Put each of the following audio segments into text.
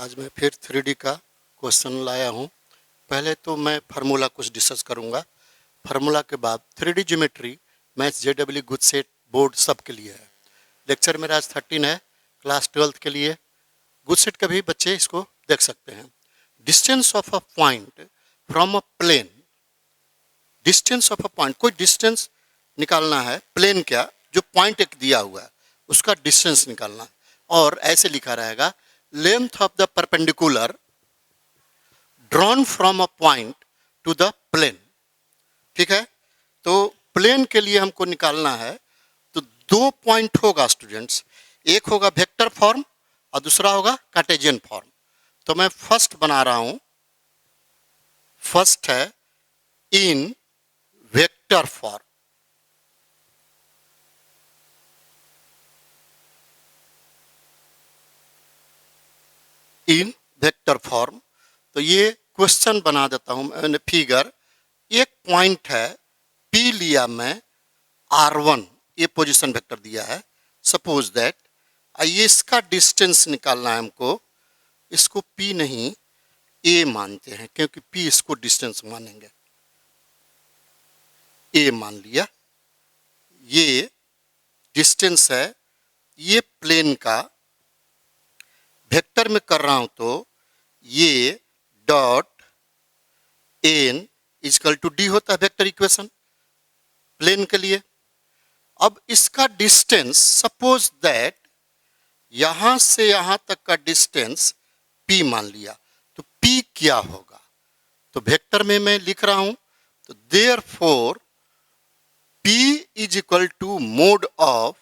आज मैं फिर 3D का क्वेश्चन लाया हूँ। पहले तो मैं फार्मूला कुछ डिस्कस करूँगा। फार्मूला के बाद 3D geometry maths JEE good set board सब के लिए है। लेक्चर मेरा आज 13 है, क्लास 12th के लिए। गुड सेट के भी बच्चे इसको देख सकते हैं। Distance of a point from a plane. Distance of a point, कोई डिस्टेंस निकालना है। प्लेन क्या, जो पॉइंट एक दिया हुआ है उसका डिस्टेंस निकालना है। और ऐसे लिखा रहेगा, length of the perpendicular drawn from a point to the plane. ठीक है, तो प्लेन के लिए हमको निकालना है। तो दो पॉइंट होगा स्टूडेंट्स, एक होगा वेक्टर फॉर्म और दूसरा होगा कार्टेशियन फॉर्म। तो मैं फर्स्ट बना रहा हूं। फर्स्ट है इन वेक्टर फॉर्म। इन वेक्टर फॉर्म, तो ये क्वेश्चन बना देता हूं मैंने। फिगर, एक पॉइंट है P लिया मैं, R1 ये पोजीशन वेक्टर दिया है। सपोज दैट ये इसका डिस्टेंस निकालना है हमको। इसको P नहीं A मानते हैं, क्योंकि P इसको डिस्टेंस मानेंगे। A मान लिया, ये डिस्टेंस है। ये प्लेन का वेक्टर में कर रहा हूं, तो ये dot n equal to d होता है वेक्टर इक्वेशन प्लेन के लिए। अब इसका डिस्टेंस, सपोज दैट यहां से यहां तक का डिस्टेंस p मान लिया, तो p क्या होगा? तो वेक्टर में मैं लिख रहा हूं, तो therefore p is equal to mod of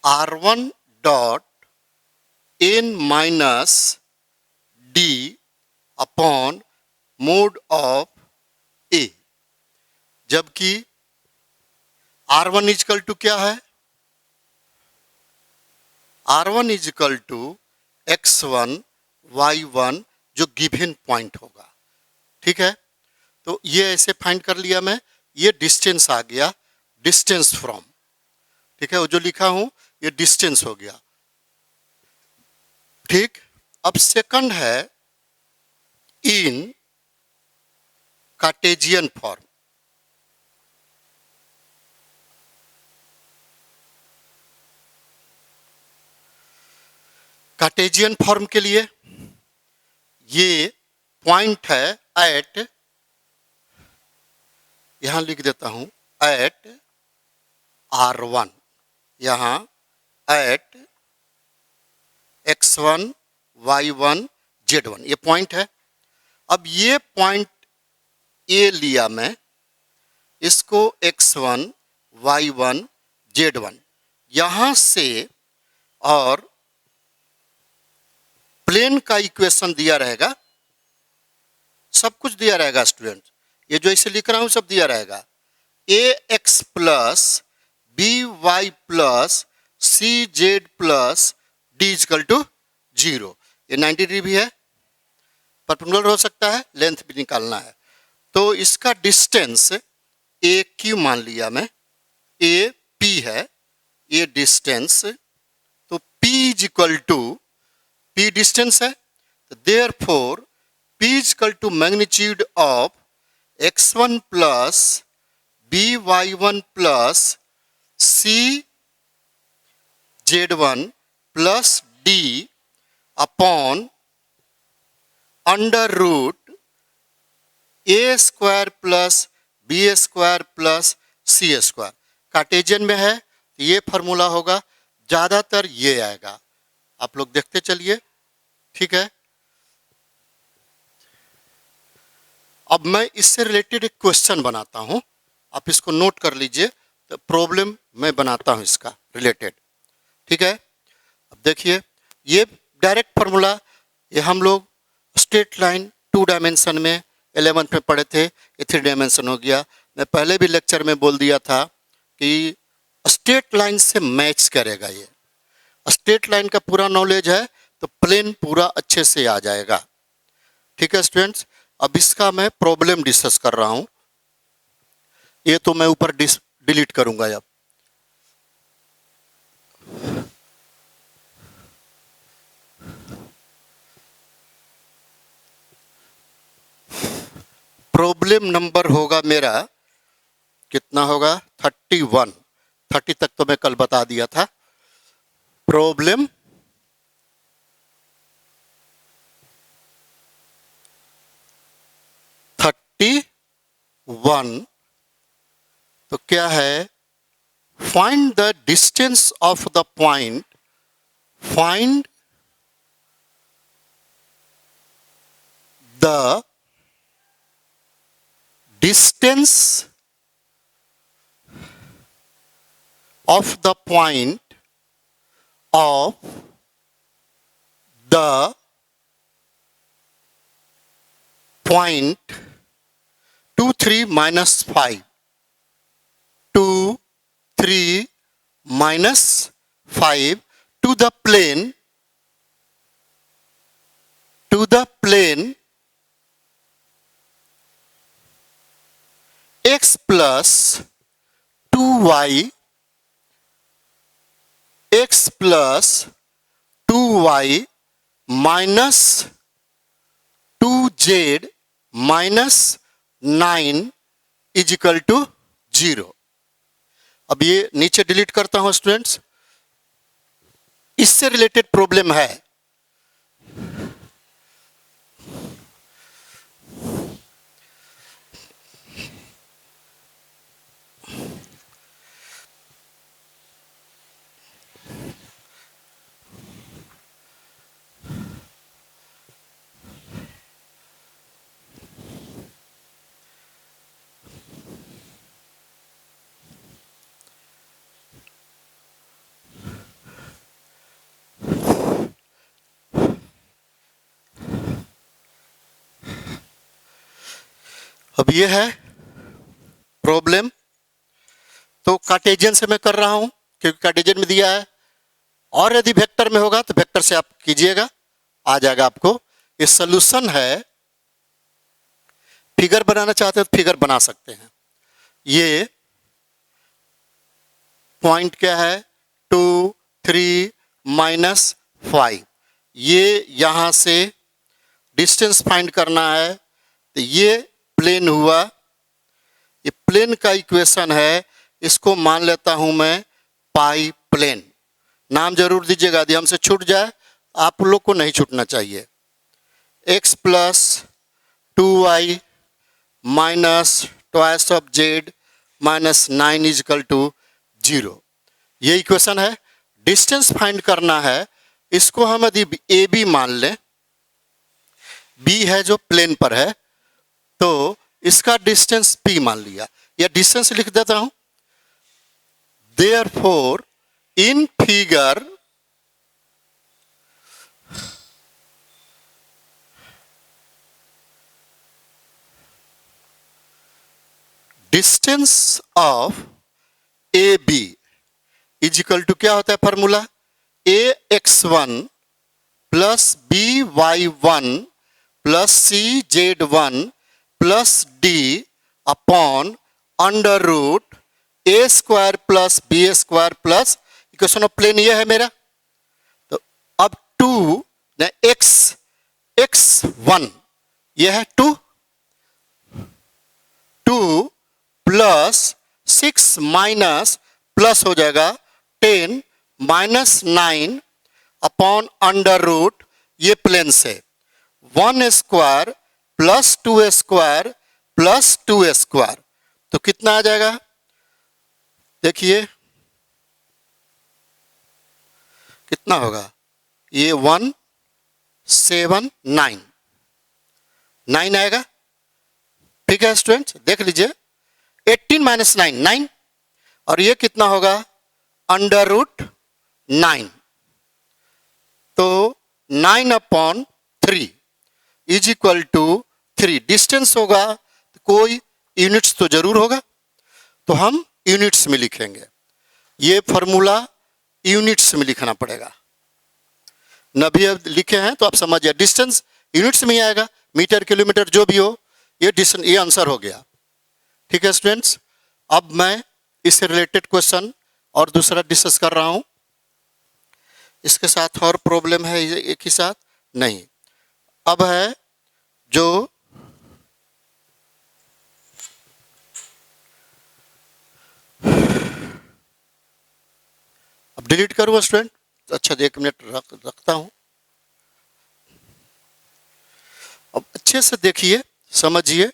r1 dot n minus d upon mod of a। जबकि R1 इजकल टू क्या है? R1 is equal to x1 y1 जो गिवन पॉइंट होगा। ठीक है, तो ये ऐसे फाइंड कर लिया मैं। ये डिस्टेंस आ गया, डिस्टेंस फ्रॉम। ठीक है, वो जो लिखा हूं ये डिस्टेंस हो गया। ठीक, अब सेकंड है इन कार्टेशियन फॉर्म। कार्टेशियन फॉर्म के लिए ये पॉइंट है एट, यहां लिख देता हूं एट R1, यहां एट x1 y1 z1, ये पॉइंट है। अब ये पॉइंट A लिया मैं, इसको x1 y1 z1 यहां से, और प्लेन का इक्वेशन दिया रहेगा, सब कुछ दिया रहेगा स्टूडेंट। ये जो इसे लिख रहा हूं सब दिया रहेगा। ax plus by plus cz plus d is equal to 0। ये 90 डिग्री भी है, परपेंडिकुलर हो सकता है, लेंथ भी निकालना है। तो इसका डिस्टेंस ए क्यू मान लिया मैं, ए पी है ये डिस्टेंस। तो P is equal to, P distance है, तो therefore P is equal to magnitude of x1 plus by1 plus cz1 plus d upon under root a square plus b square plus c square. Cartesian में है, ये formula होगा, ज्यादातर ये आएगा। आप लोग देखते चलिए। ठीक है, अब मैं इससे रिलेटेड एक क्वेश्चन बनाता हूं, आप इसको नोट कर लीजिए। तो प्रॉब्लम मैं बनाता हूं इसका रिलेटेड। ठीक है, अब देखिए, ये डायरेक्ट फार्मूला, ये हम लोग स्ट्रेट लाइन 2 डायमेंशन में 11th में पढ़े थे, ये 3 डायमेंशन हो गया। मैं पहले भी लेक्चर में बोल दिया था कि स्ट्रेट लाइन से मैच करेगा। ये स्ट्रेट लाइन का पूरा नॉलेज है तो प्लेन पूरा अच्छे से आ जाएगा। ठीक है स्टूडेंट्स, अब इसका मैं प्रॉब्लम डिस्कस कर रहा हूं। ये तो मैं ऊपर डिलीट करूंगा अब। प्रॉब्लम नंबर होगा मेरा, कितना होगा, 31। 30 तक तो मैं कल बता दिया था। प्रॉब्लम 31 तो क्या है, find the distance of the point, find the distance of the point of the point 2 3 minus 5, 2 3 minus 5 to the plane x plus 2y, x plus 2y minus 2z minus 9 is equal to 0। अब ये नीचे delete करता हूं students, इससे related problem है। अब ये है प्रॉब्लम, तो कार्टेशियन से मैं कर रहा हूं क्योंकि कार्टेशियन में दिया है, और यदि वेक्टर में होगा तो वेक्टर से आप कीजिएगा, आ जाएगा आपको। ये सॉल्यूशन है। फिगर बनाना चाहते हो तो फिगर बना सकते हैं। ये पॉइंट क्या है, 2 3 माइनस 5, ये यहां से डिस्टेंस फाइंड करना है। तो ये प्लेन हुआ, ये प्लेन का इक्वेशन है, इसको मान लेता हूं मैं पाई प्लेन। नाम जरूर दीजिएगा, यदि हमसे छूट जाए, आप लोग को नहीं छूटना चाहिए। x plus 2y minus twice of z minus 9 is equal to 0। ये इक्वेशन है। डिस्टेंस फाइंड करना है, इसको हम यदि ए बी मान लें, बी है जो प्लेन पर है, तो इसका डिस्टेंस p मान लिया, या डिस्टेंस लिख देता हूं। Therefore in figure distance of A B is equal to, क्या होता है formula, ax1 plus by1 plus cz1 plus D upon under root A square plus B square plus, equation of plane ये है मेरा। तो अब 2 x1 ये है 2 प्लस 6 माइनस प्लस हो जाएगा 10 माइनस 9 अपॉन अंडर रूट, ये प्लेन से 1 square plus 2 square plus 2 square, तो कितना आ जाएगा, देखिए कितना होगा, ये 1 7 9 9 आएगा। ठीक है स्टूडेंट्स, देख लीजिए 18 माइनस 9 9, और ये कितना होगा, अंडर रूट 9, तो 9 upon 3 is equal to 3। Distance होगा तो कोई यूनिट्स तो जरूर होगा, तो हम यूनिट्स में लिखेंगे। ये फॉर्मूला यूनिट्स में लिखना पड़ेगा, न भी अब लिखे हैं तो आप समझिए, डिस्टेंस यूनिट्स में ही आएगा, मीटर किलोमीटर जो भी हो, ये डिस्टेंस, ये आंसर हो गया। ठीक है स्टूडेंट्स, अब मैं इससे रिलेटेड क्वेश्चन और दूसरा डिस्कस कर रहा हूं। इसके साथ और प्रॉब्लम है एक ही साथ नहीं। अब है जो अब डिलीट करूँगा स्टूडेंट। अच्छा, 1 मिनट रखता हूँ। अब अच्छे से देखिए, समझिए,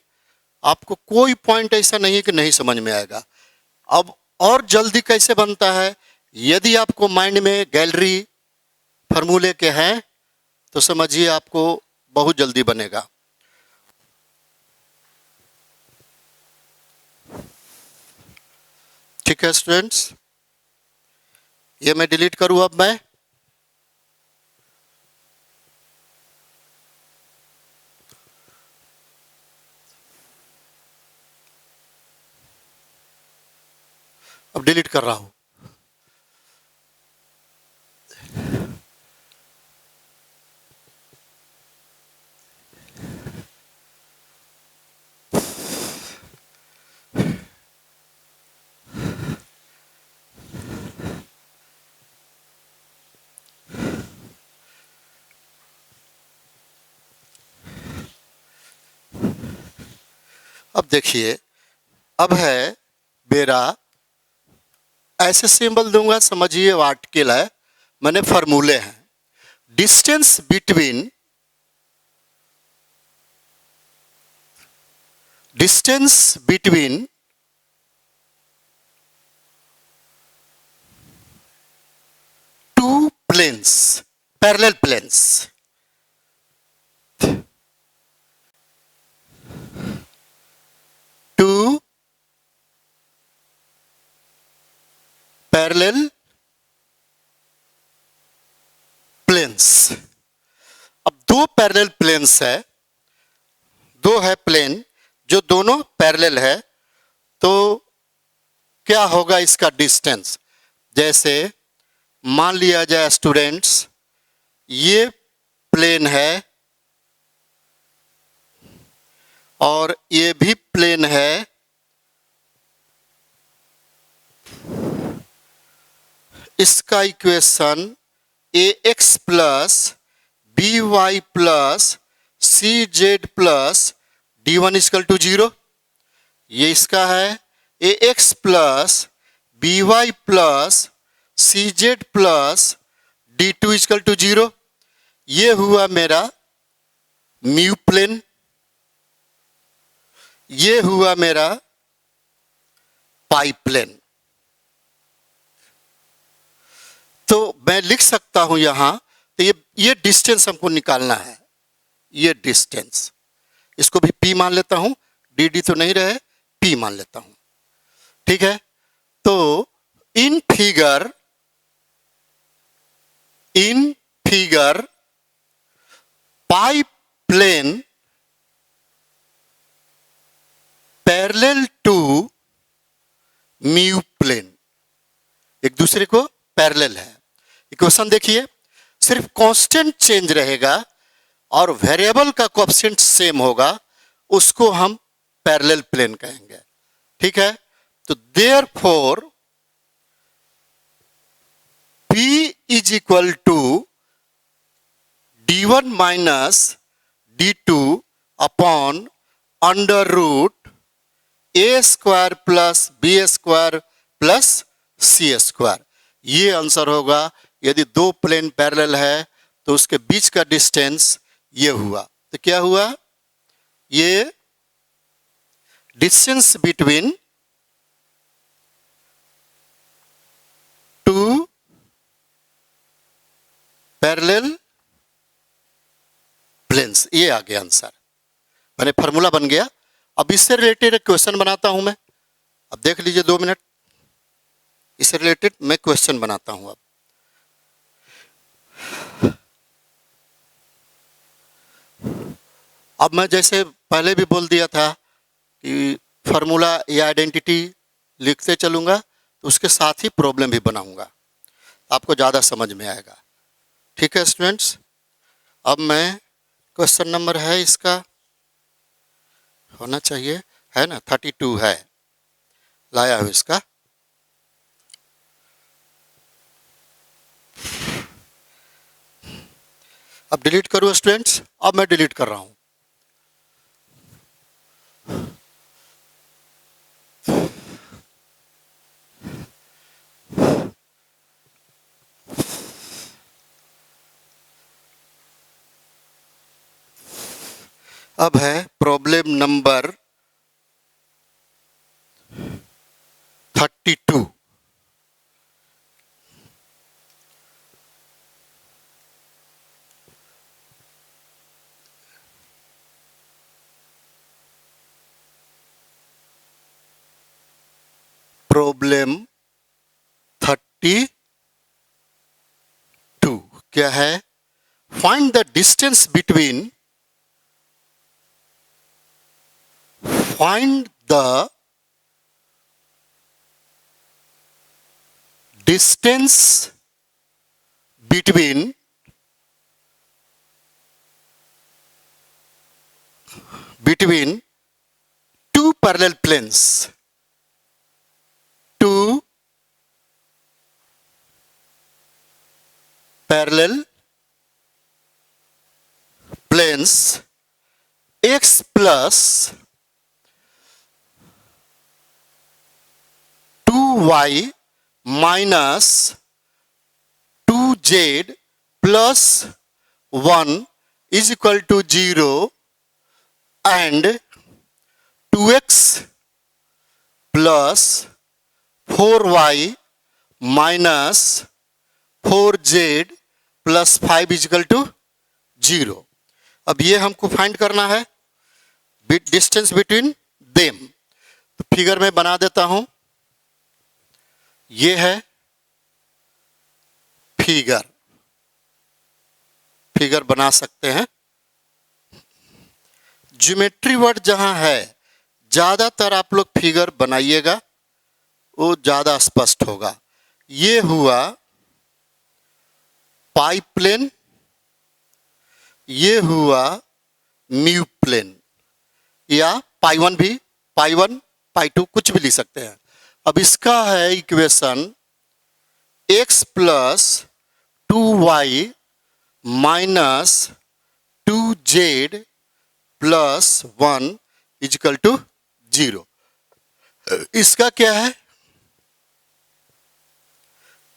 आपको कोई पॉइंट ऐसा नहीं है कि नहीं समझ में आएगा। अब और जल्दी कैसे बनता है, यदि आपको माइंड में गैलरी फार्मूले के हैं तो समझिए आपको बहुत जल्दी बनेगा। ठीक है स्टूडेंट्स, ये मैं डिलीट करूँ अब मैं। अब डिलीट कर रहा हूँ। अब देखिए, अब है मेरा, ऐसे सिंबल दूंगा, समझिए आर्टिकल है, मैंने फार्मूले हैं। Distance between two planes, parallel planes, two parallel planes. अब दो पैरेलल प्लेन्स है, दो है प्लेन जो दोनों पैरेलल है, तो क्या होगा इसका डिस्टेंस। जैसे मान लिया जाए स्टूडेंट्स, ये प्लेन है और ये भी प्लेन है, इसका equation A X plus B Y plus C Z plus D one equal to 0, ये इसका है। A X plus B Y plus C Z plus D two equal to 0, ये हुआ मेरा म्यू प्लेन, ये हुआ मेरा पाई प्लेन। तो मैं लिख सकता हूं यहां, तो ये डिस्टेंस हमको निकालना है, ये डिस्टेंस, इसको भी पी मान लेता हूं, डी डी तो नहीं रहे, पी मान लेता हूं। ठीक है, तो in figure pi plane parallel to mu plane, एक दूसरे को पैरेलल है। इक्वेशन देखिए, सिर्फ कांस्टेंट चेंज रहेगा और वेरिएबल का कोएफिशिएंट सेम होगा, उसको हम पैरेलल प्लेन कहेंगे। ठीक है, तो therefore P is equal to D1 minus D2 upon under root A square plus B square plus C square, ये आंसर होगा। यदि दो प्लेन पैरेलल है तो उसके बीच का डिस्टेंस ये हुआ, तो क्या हुआ, ये distance between two parallel planes, ये आ गया आंसर, मैंने फार्मूला बन गया। अब इससे रिलेटेड एक क्वेश्चन बनाता हूं मैं, अब देख लीजिए 2 मिनट, इससे रिलेटेड मैं क्वेश्चन बनाता हूं। अब मैं जैसे पहले भी बोल दिया था कि फार्मूला या आइडेंटिटी लिखते चलूंगा, तो उसके साथ ही प्रॉब्लम भी बनाऊंगा, आपको ज़्यादा समझ में आएगा। ठीक है स्टूडेंट्स, अब मैं क्वेश्चन नंबर है इसका, होना चाहिए, है ना, 32 है, लाया हूँ इसका। अब डिलीट करूँ स्टूडेंट्स, अब मैं डिलीट कर रहा हूँ। अब है प्रॉब्लम नंबर 32। प्रॉब्लम 32 क्या है? Find the distance between find the distance between two parallel planes. Two parallel planes x plus 2y minus 2z plus 1 is equal to 0 and 2x plus 4y minus 4z plus 5 is equal to 0। अब ये हमको find करना है distance between them. तो figure में बना देता हूं। ये है फिगर बना सकते हैं। ज्योमेट्री वर्ड जहां है ज्यादातर आप लोग फिगर बनाइएगा, वो ज्यादा स्पष्ट होगा। ये हुआ पाई प्लेन, ये हुआ म्यू प्लेन, या पाई 1 भी, पाई 1 पाई 2 कुछ भी लिख सकते हैं। अब इसका है equation x plus 2y minus 2z plus 1 is equal to 0। इसका क्या है?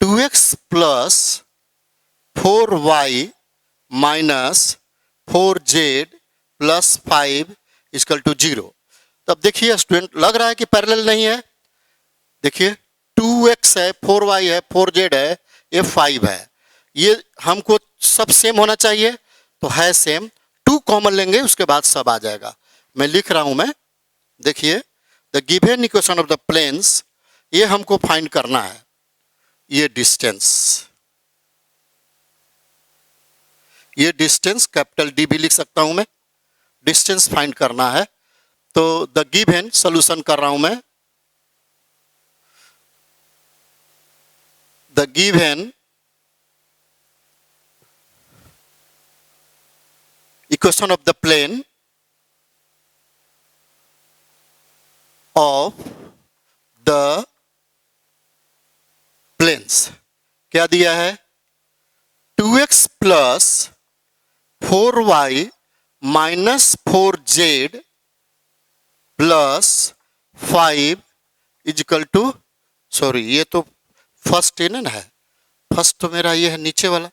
2x plus 4y minus 4z plus 5 is equal to 0। तब देखिए स्टूडेंट, लग रहा है कि पैरेलल नहीं है। देखिए 2x है, 4y है, 4z है, ये 5 है। ये हमको सब सेम होना चाहिए, तो है सेम। 2 कॉमन लेंगे, उसके बाद सब आ जाएगा। मैं लिख रहा हूं मैं, देखिए the given equation of the planes, ये हमको फाइंड करना है। ये डिस्टेंस कैपिटल डी भी लिख सकता हूं मैं। डिस्टेंस फाइंड करना है, तो द गिवन सॉल्यूशन कर रहा हूं मैं। The given equation of the plane of the planes क्या दिया है? 2x plus 4y minus 4z plus 5 is equal to, sorry ये तो फर्स्ट इन है, फर्स्ट तो मेरा ये है नीचे वाला,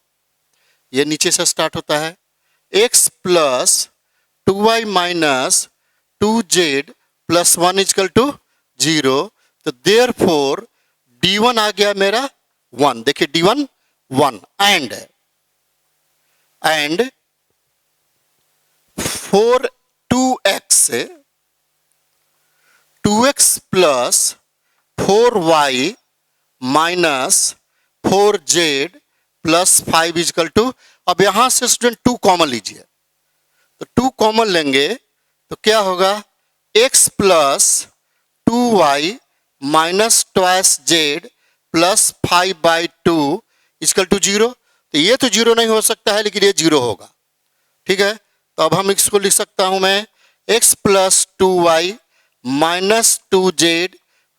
ये नीचे से स्टार्ट होता है। x plus 2y minus 2z plus 1 is equal to 0। तो देयरफॉर d1 आ गया मेरा 1। देखिए d1 1 and 2x plus 4y minus 4z plus 5 is equal to, अब यहां से स्टूडेंट 2 कॉमन लीजिए। तो 2 कॉमन लेंगे तो क्या होगा? x plus 2y minus twice z plus 5/2 is equal to 0। तो ये तो 0 नहीं हो सकता है, लेकिन ये 0 होगा। ठीक है, तो अब हम इसको लिख सकता हूं मैं x plus 2y minus 2z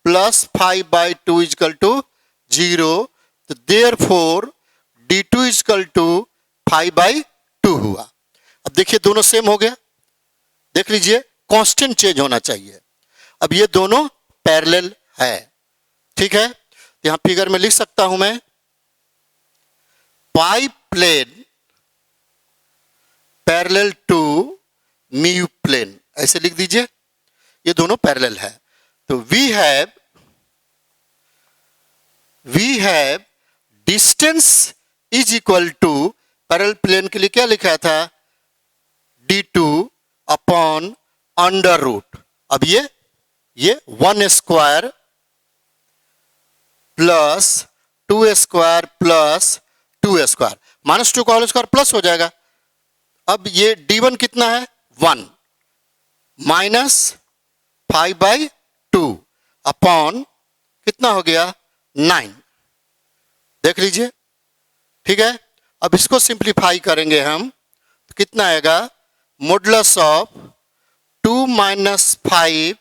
plus 5/2 is equal to 0। तो देयरफॉर d2 इजकल टू 5/2 हुआ। अब देखिए दोनों सेम हो गया। देख लीजिए कांस्टेंट चेंज होना चाहिए। अब ये दोनों पैरेलल है। ठीक है, यहां फिगर में लिख सकता हूं मैं pi plane parallel to mu plane. ऐसे लिख दीजिए, ये दोनों पैरेलल है। तो we have distance is equal to, parallel plane के लिए क्या लिखा था, d2 अपॉन अंडर रूट। अब ये 1 square plus 2 square plus 2 square, minus 2 का होल स्क्वायर प्लस हो जाएगा। अब ये d1 कितना है 1 माइनस 5/2 अपॉन कितना हो गया 9, देख लीजिए, ठीक है। अब इसको सिंप्लीफाई करेंगे हम तो कितना आएगा, modulus of 2 minus 5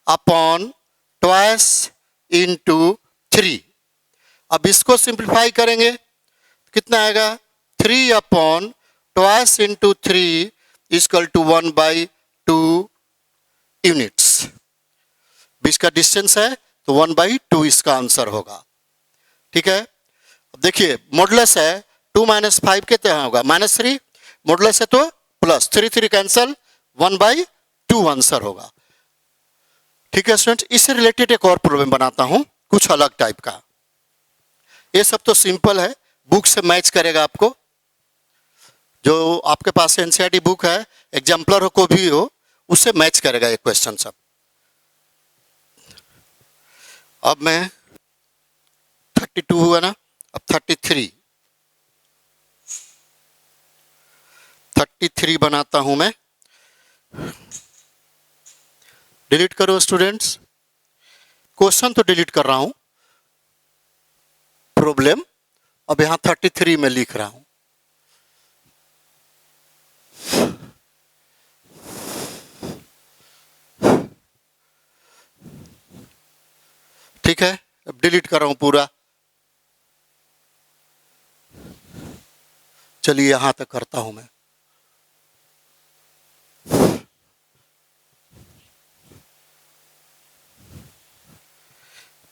upon twice into 3। अब इसको सिंप्लीफाई करेंगे तो कितना आएगा, 3 upon twice into 3 equal to 1/2 units. बीच का डिस्टेंस है तो 1/2 इसका आंसर होगा, ठीक है। अब देखिए मॉडुलस है 2 माइनस 5 कितना होगा -3, मॉडुलस है तो प्लस 3 कैंसल 1/2 आंसर होगा, ठीक है स्टूडेंट। इससे रिलेटेड एक और प्रॉब्लम बनाता हूं कुछ अलग टाइप का। ये सब तो सिंपल है, बुक से मैच करेगा आपको, जो आपके पास एनसीईआरटी बुक है, एग्जाम्पलर हो को भी हो, उससे मैच करेगा ये क्वेश्चन सब। अब मैं 32 हुआ ना, अब 33 बनाता हूं मैं। डिलीट करो स्टूडेंट्स, क्वेश्चन तो डिलीट कर रहा हूं, प्रॉब्लम अब यहां 33 में लिख रहा हूं। ठीक है, अब डिलीट कर रहा हूं पूरा। चलिए यहां तक करता हूं मैं।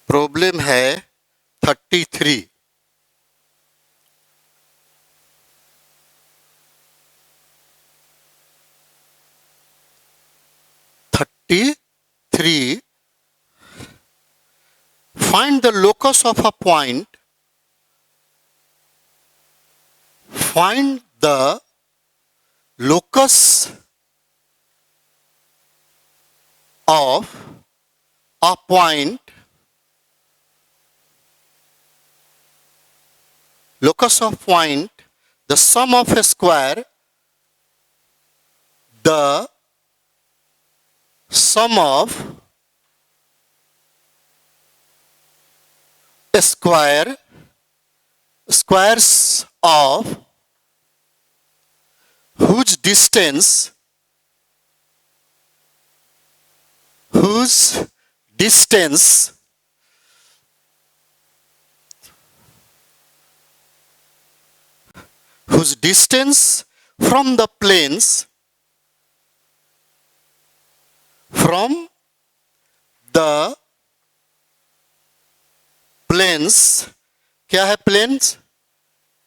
प्रॉब्लम है 33। Find the locus of a point. Find the locus of a point. Locus of point, the sum of a square, the sum of a squares of whose distance from the planes क्या है planes,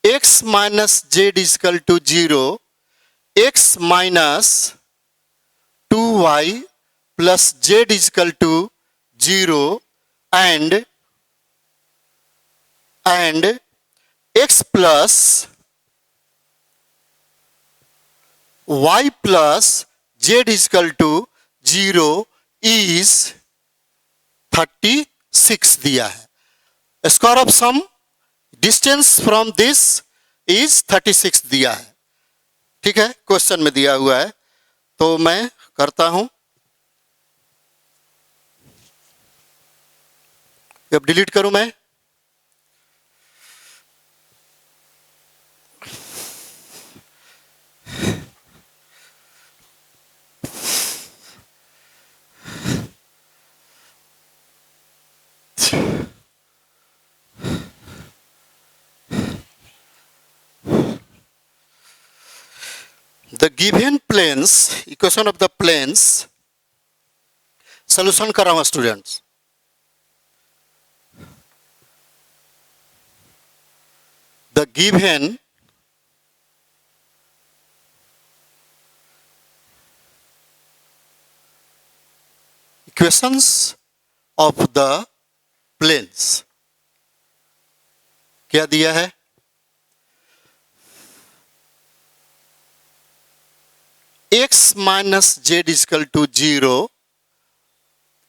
x minus z is equal to 0, x minus 2y plus z is equal to 0 and x plus y plus z is equal to 0 is 36 दिया है। Square of sum distance from this is 36 दिया है, ठीक है, question में दिया हुआ है। तो मैं करता हूं, अब डिलीट करूं मैं। The given planes, equation of the planes, solution कर रहा हूं students. The given equations of the planes. क्या दिया है? x minus z is equal to 0,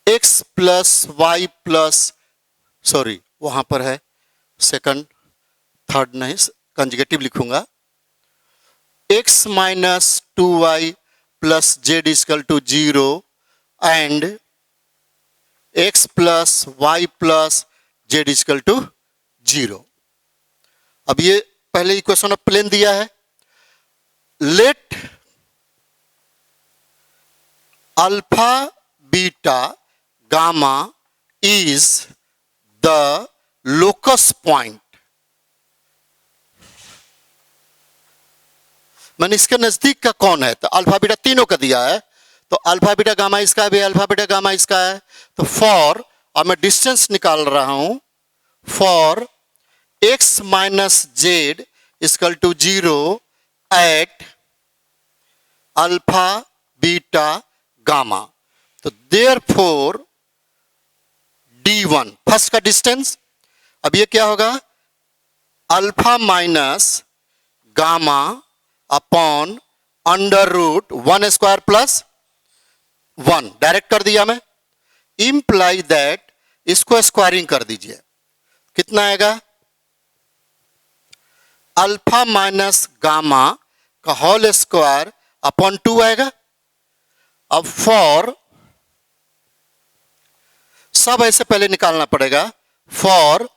x plus y plus, sorry वहां पर है सेकंड, थर्ड नहीं, कंजुगेटिव लिखूंगा। x minus 2y plus z is equal to 0 and x plus y plus z is equal to 0। अब ये पहले इक्वेशन ऑफ प्लेन दिया है। Let alpha beta gamma is the locus point. मैंने इसके नजदीक का कौन है? तो अल्फा बीटा तीनों का दिया है, तो अल्फा बीटा गामा इसका भी, अल्फा बीटा गामा इसका है। तो फॉर, अब मैं डिस्टेंस निकाल रहा हूं, for x minus z is equal to 0 at alpha beta gamma. तो देयरफॉर d1 फर्स्ट का डिस्टेंस। अब ये क्या होगा? Alpha minus gamma upon under root 1 square plus 1, direct कर दिया मैं। इंप्लाई दैट, इसको स्क्वायरिंग कर दीजिए, कितना आएगा? अल्फा माइनस गामा का होल स्क्वायर अपॉन 2 आएगा। अब फॉर, सब ऐसे पहले निकालना पड़ेगा। फॉर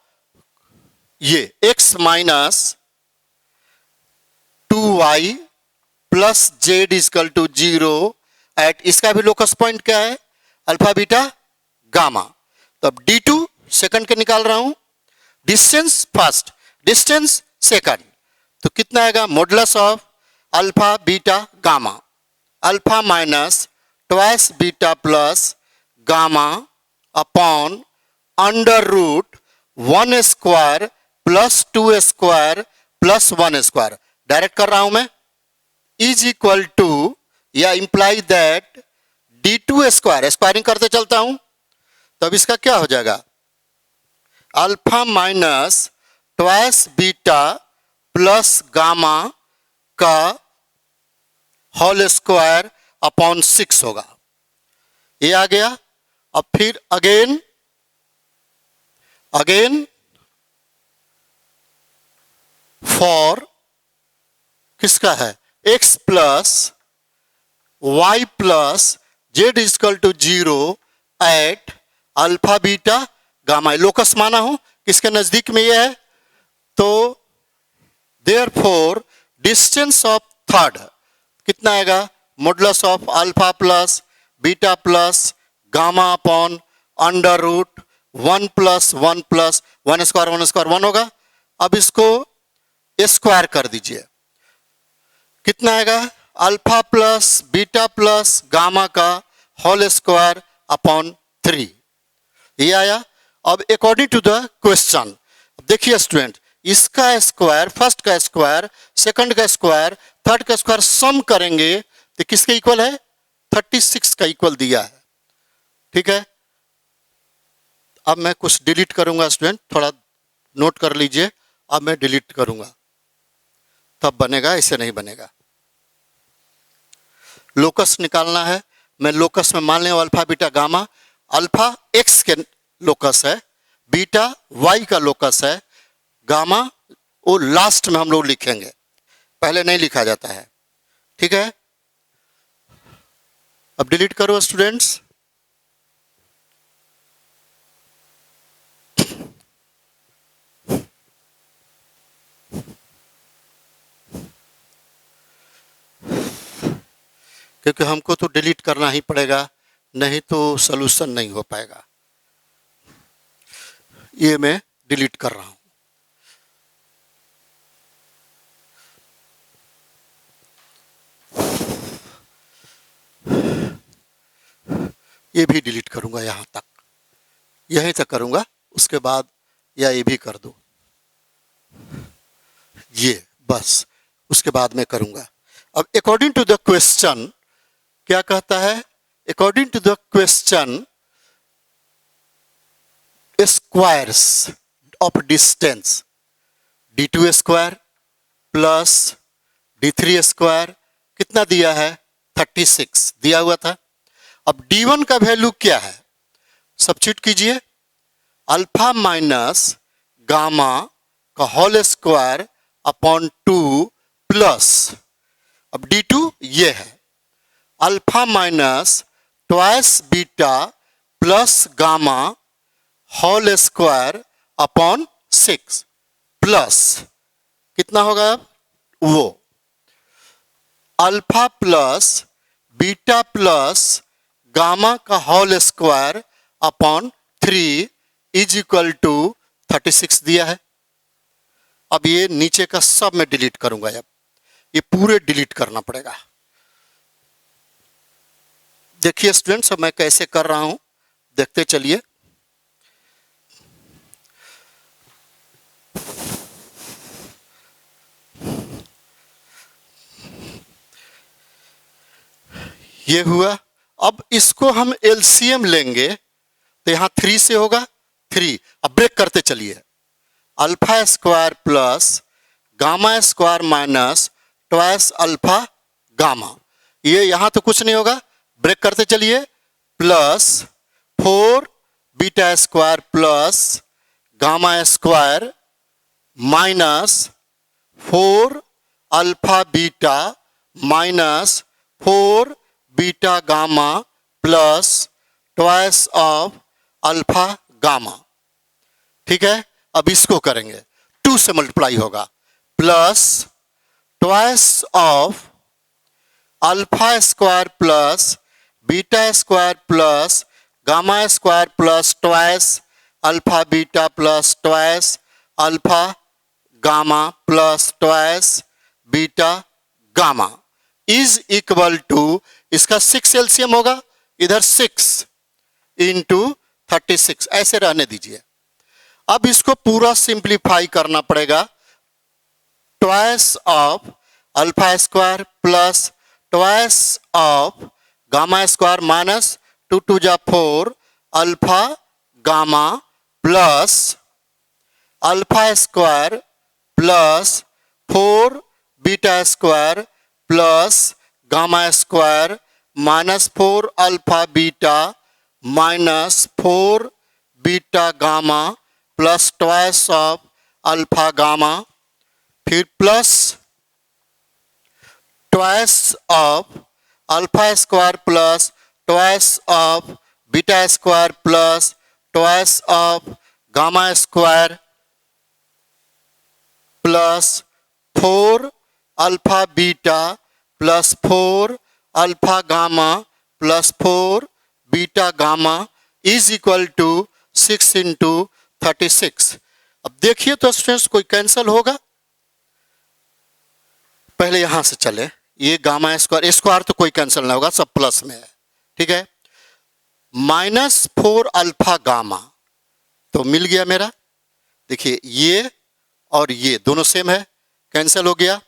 ये x minus 2y plus z is equal to 0 at, इसका भी लोकस पॉइंट क्या है? Alpha beta gamma. तो अब d2 सेकंड के निकाल रहा हूं, डिस्टेंस फर्स्ट, डिस्टेंस सेकंड। तो कितना आएगा? Modulus of alpha beta gamma, alpha minus twice beta plus gamma upon under root 1 square plus 2 square plus 1 square, direct कर रहा हूं मैं, इज इक्वल टू, या imply that d2 square, squaring करते चलता हूं, तब इसका क्या हो जाएगा? Alpha minus twice beta plus gamma का होल स्क्वायर अपॉन 6 होगा। ये आ गया। अब फिर अगेन फॉर किसका है? x plus y plus z is equal to 0 at alpha beta gamma, locus माना हूं, किसके नजदीक में ये है? तो देयरफॉर डिस्टेंस ऑफ थर्ड कितना आएगा? Modulus of alpha plus beta plus gamma upon under root 1 plus 1 plus 1 square 1 square 1 होगा। अब इसको स्क्वायर कर दीजिए, कितना आएगा? Alpha plus beta plus gamma का होल स्क्वायर अपॉन 3, ये आया। अब अकॉर्डिंग टू द क्वेश्चन देखिए स्टूडेंट, इसका स्क्वायर, फर्स्ट का स्क्वायर, सेकंड का स्क्वायर, थर्ड का स्क्वायर सम करेंगे तो किसके इक्वल है? 36 का इक्वल दिया है। ठीक है, अब मैं कुछ डिलीट करूंगा स्टूडेंट, थोड़ा नोट कर लीजिए। अब मैं डिलीट करूंगा तब बनेगा, ऐसे नहीं बनेगा। लोकस निकालना है, मैं लोकस में मान लें alpha beta gamma. Alpha x के लोकस है, बीटा y का लोकस है, गामा वो लास्ट में हम लोग लिखेंगे, पहले नहीं लिखा जाता है। ठीक है, अब डिलीट करो स्टूडेंट्स। क्योंकि हमको तो डिलीट करना ही पड़ेगा, नहीं तो सॉल्यूशन नहीं हो पाएगा। ये मैं डिलीट कर रहा हूं। ये भी डिलीट करूंगा, यहां तक, यहीं तक करूंगा, उसके बाद या ये भी कर दो, ये बस, उसके बाद मैं करूंगा। अब अकॉर्डिंग टू द क्वेश्चन क्या कहता है? According to the question squares of distance, d2 square plus d3 square कितना दिया है 36 दिया हुआ था। अब d1 का वैल्यू क्या है, सब्स्टिट्यूट कीजिए, अल्फा माइनस गामा का होल स्क्वायर अपॉन 2 प्लस, अब d2 ये है alpha minus twice beta plus gamma whole square upon 6 plus कितना होगा, अब वो alpha plus beta plus gamma का whole square upon 3 is equal to 36 दिया है। अब ये नीचे का सब मैं डिलीट करूंगा, अब ये पूरे डिलीट करना पड़ेगा। देखिए स्टूडेंट्स, अब मैं कैसे कर रहा हूं, देखते चलिए। ये हुआ, अब इसको हम एलसीएम लेंगे तो यहां 3 से होगा 3, अब ब्रेक करते चलिए, alpha square plus gamma square minus twice alpha gamma, ये यहां तो कुछ नहीं होगा, ब्रेक करते चलिए, plus 4 beta square plus gamma square minus 4 alpha beta minus 4 beta gamma plus twice of alpha gamma. ठीक है, अब इसको करेंगे, 2 से मल्टीप्लाई होगा, plus twice of alpha square plus beta square plus gamma square plus twice alpha beta plus twice alpha gamma plus twice beta gamma is equal to, इसका 6 LCM होगा, इधर 6 इंटू 36 ऐसे रहने दीजिए। अब इसको पूरा सिंप्लीफाई करना पड़ेगा, twice of alpha square plus twice of gamma square minus 2 2 जा 4 alpha gamma plus alpha square plus 4 beta square plus gamma square minus 4 alpha beta minus 4 beta gamma plus twice of alpha gamma, फिर plus twice of alpha square plus twice of beta square plus twice of gamma square plus 4 alpha beta plus 4 alpha gamma plus 4 beta gamma is equal to 6 into 36। अब देखिए तो students कोई cancel होगा, पहले यहां से चले, ये गामा स्क्वायर स्क्वायर तो कोई कैंसिल ना होगा, सब प्लस में है। ठीक है, माइनस 4 अल्फा गामा तो मिल गया मेरा, देखिए ये और ये दोनों सेम है, कैंसिल हो गया।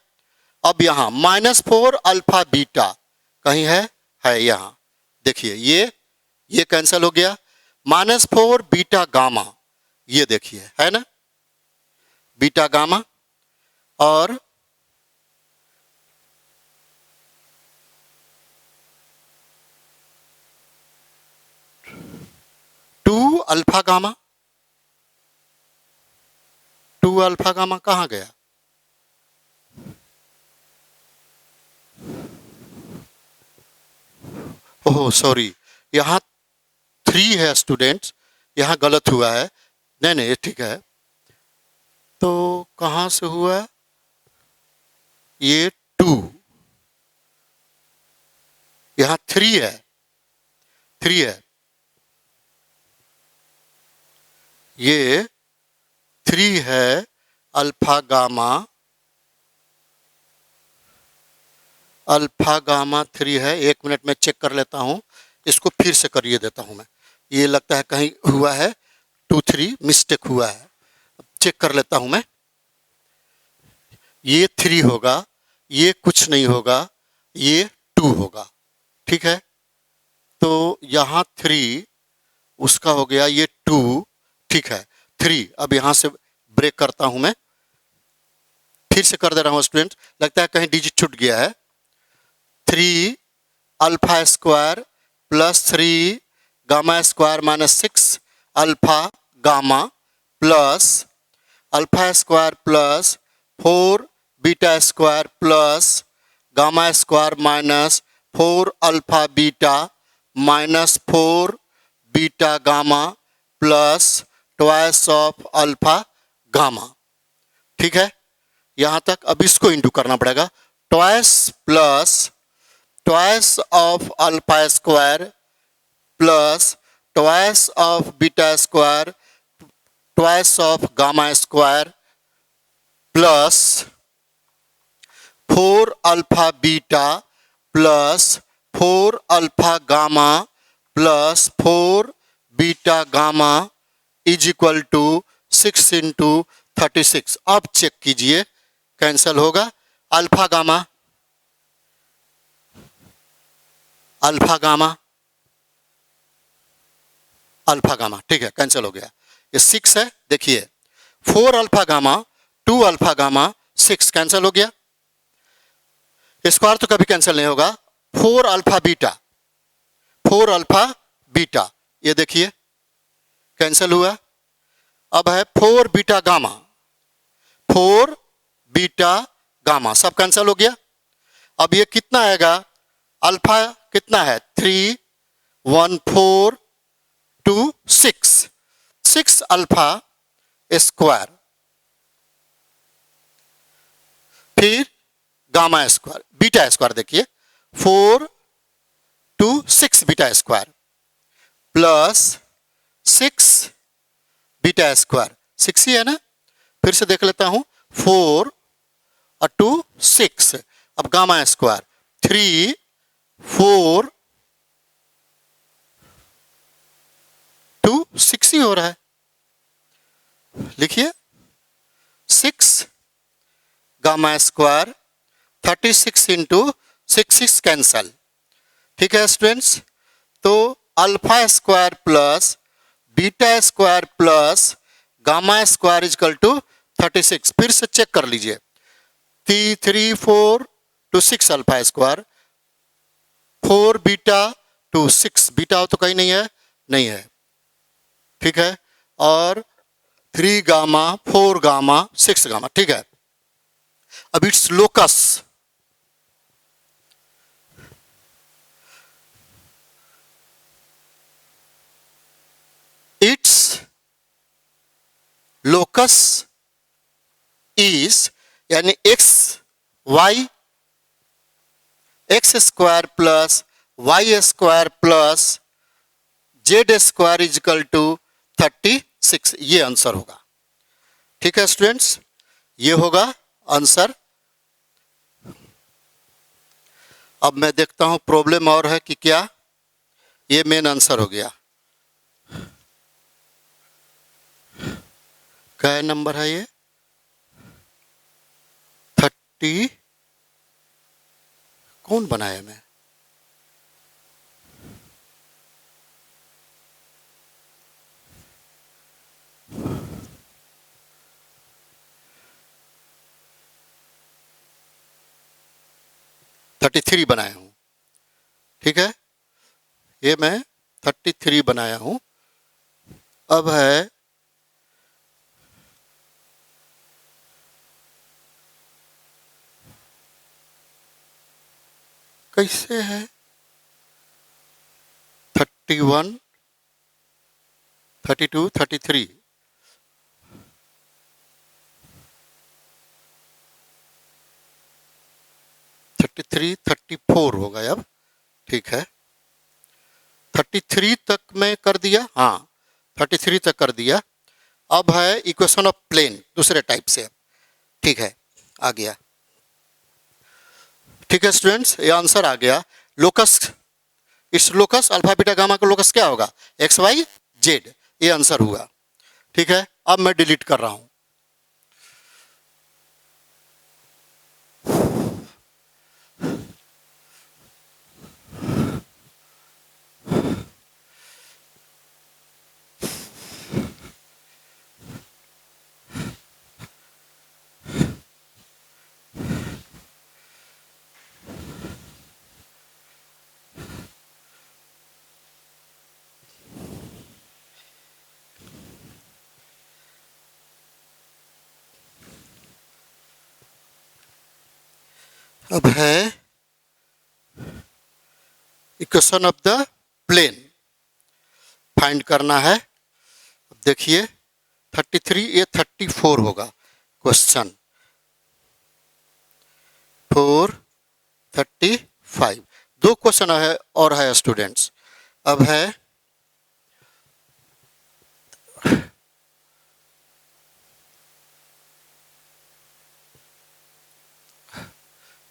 अब यहां माइनस 4 अल्फा बीटा कहीं है यहां, देखिए ये कैंसिल हो गया, माइनस 4 बीटा गामा, ये देखिए है ना बीटा गामा, और टू अल्फा गामा कहां गया, ओह सॉरी, यहाँ 3 है स्टूडेंट्स, यहाँ गलत हुआ है, नहीं ठीक है, तो कहाँ से हुआ, ये 2, यहाँ 3 है, ये 3 है अल्फा गामा 3 है, 1 मिनट में चेक कर लेता हूं, इसको फिर से करिए देता हूं मैं, ये लगता है कहीं हुआ है 2 3 मिस्टेक हुआ है, चेक कर लेता हूं मैं, ये 3 होगा, ये कुछ नहीं होगा, ये 2 होगा। ठीक है, तो यहाँ 3 उसका हो गया, ये 2 ठीक है 3। अब यहाँ से ब्रेक करता हूँ मैं, फिर से कर दे रहा हूँ स्टूडेंट, लगता है कहीं डिजिट छूट गया है। 3 alpha square plus 3 gamma square minus 6 alpha gamma plus alpha square plus 4 beta square plus gamma square minus 4 alpha beta minus 4 beta gamma plus twice of alpha gamma. ठीक है यहाँ तक। अब इसको इंटू करना पड़ेगा, twice plus twice of alpha square plus twice of beta square twice of gamma square plus 4 alpha beta plus 4 alpha gamma plus 4 beta gamma is equal to 6 into 36। अब check कीजिए कैंसिल होगा। Alpha gamma alpha gamma alpha gamma, ठीक है cancel हो गया। ये 6 है, देखिए 4 alpha gamma 2 alpha gamma 6 cancel हो गया। स्क्वायर तो कभी कैंसिल नहीं होगा। 4 अल्फा बीटा 4 अल्फा बीटा, ये देखिए कैंसिल हुआ। अब है 4 बीटा गामा 4 बीटा गामा, सब कैंसिल हो गया। अब ये कितना आएगा, अल्फा कितना है 3 1 4 2 6 6 अल्फा स्क्वायर फिर गामा स्क्वायर बीटा स्क्वायर, देखिए 4 2 6 beta square plus 6 beta square 6 ही है ना। फिर से देख लेता हूं 4 और 2 6। अब गामा स्क्वायर 3 4 2 6 ही हो रहा है। लिखिए 6 गामा स्क्वायर 36 इंटू 6 कैंसल। ठीक है स्टूडेंट्स, तो alpha square plus beta square plus gamma square is equal to 36। फिर से चेक कर लीजिए 3 4 2 6 अल्फा स्क्वायर 4 बीटा 2 6 बीटा तो कहीं नहीं है, नहीं है ठीक है, और 3 गामा 4 गामा 6 गामा, ठीक है। अब इट्स लोकस लोकस इज यानी x square plus y square plus z square is equal to 36, ये आंसर होगा। ठीक है स्टूडेंट्स, ये होगा आंसर। अब मैं देखता हूं प्रॉब्लम और है कि क्या, ये मेन आंसर हो गया। क्या नंबर है ये 30, कौन बनाया मैं, थ्री बनाया हूं। ठीक है, ये मैं 33 बनाया हूं। अब है कैसे है 31 32 33 33 34 होगा अब। ठीक है 33 तक मैं कर दिया, हाँ 33 तक कर दिया। अब है इक्वेशन ऑफ प्लेन दूसरे टाइप से। ठीक है आ गया। ठीक है स्टूडेंट्स, ये आंसर आ गया। लोकस, इस लोकस अल्फा बीटा गामा का लोकस क्या होगा, एक्स वाई जेड, ये आंसर हुआ। ठीक है, अब मैं डिलीट कर रहा हूं। अब है equation of the plane find करना है। अब देखिए 33 ये 34 होगा क्वेश्चन 435। दो क्वेश्चन है और है स्टूडेंट्स। अब है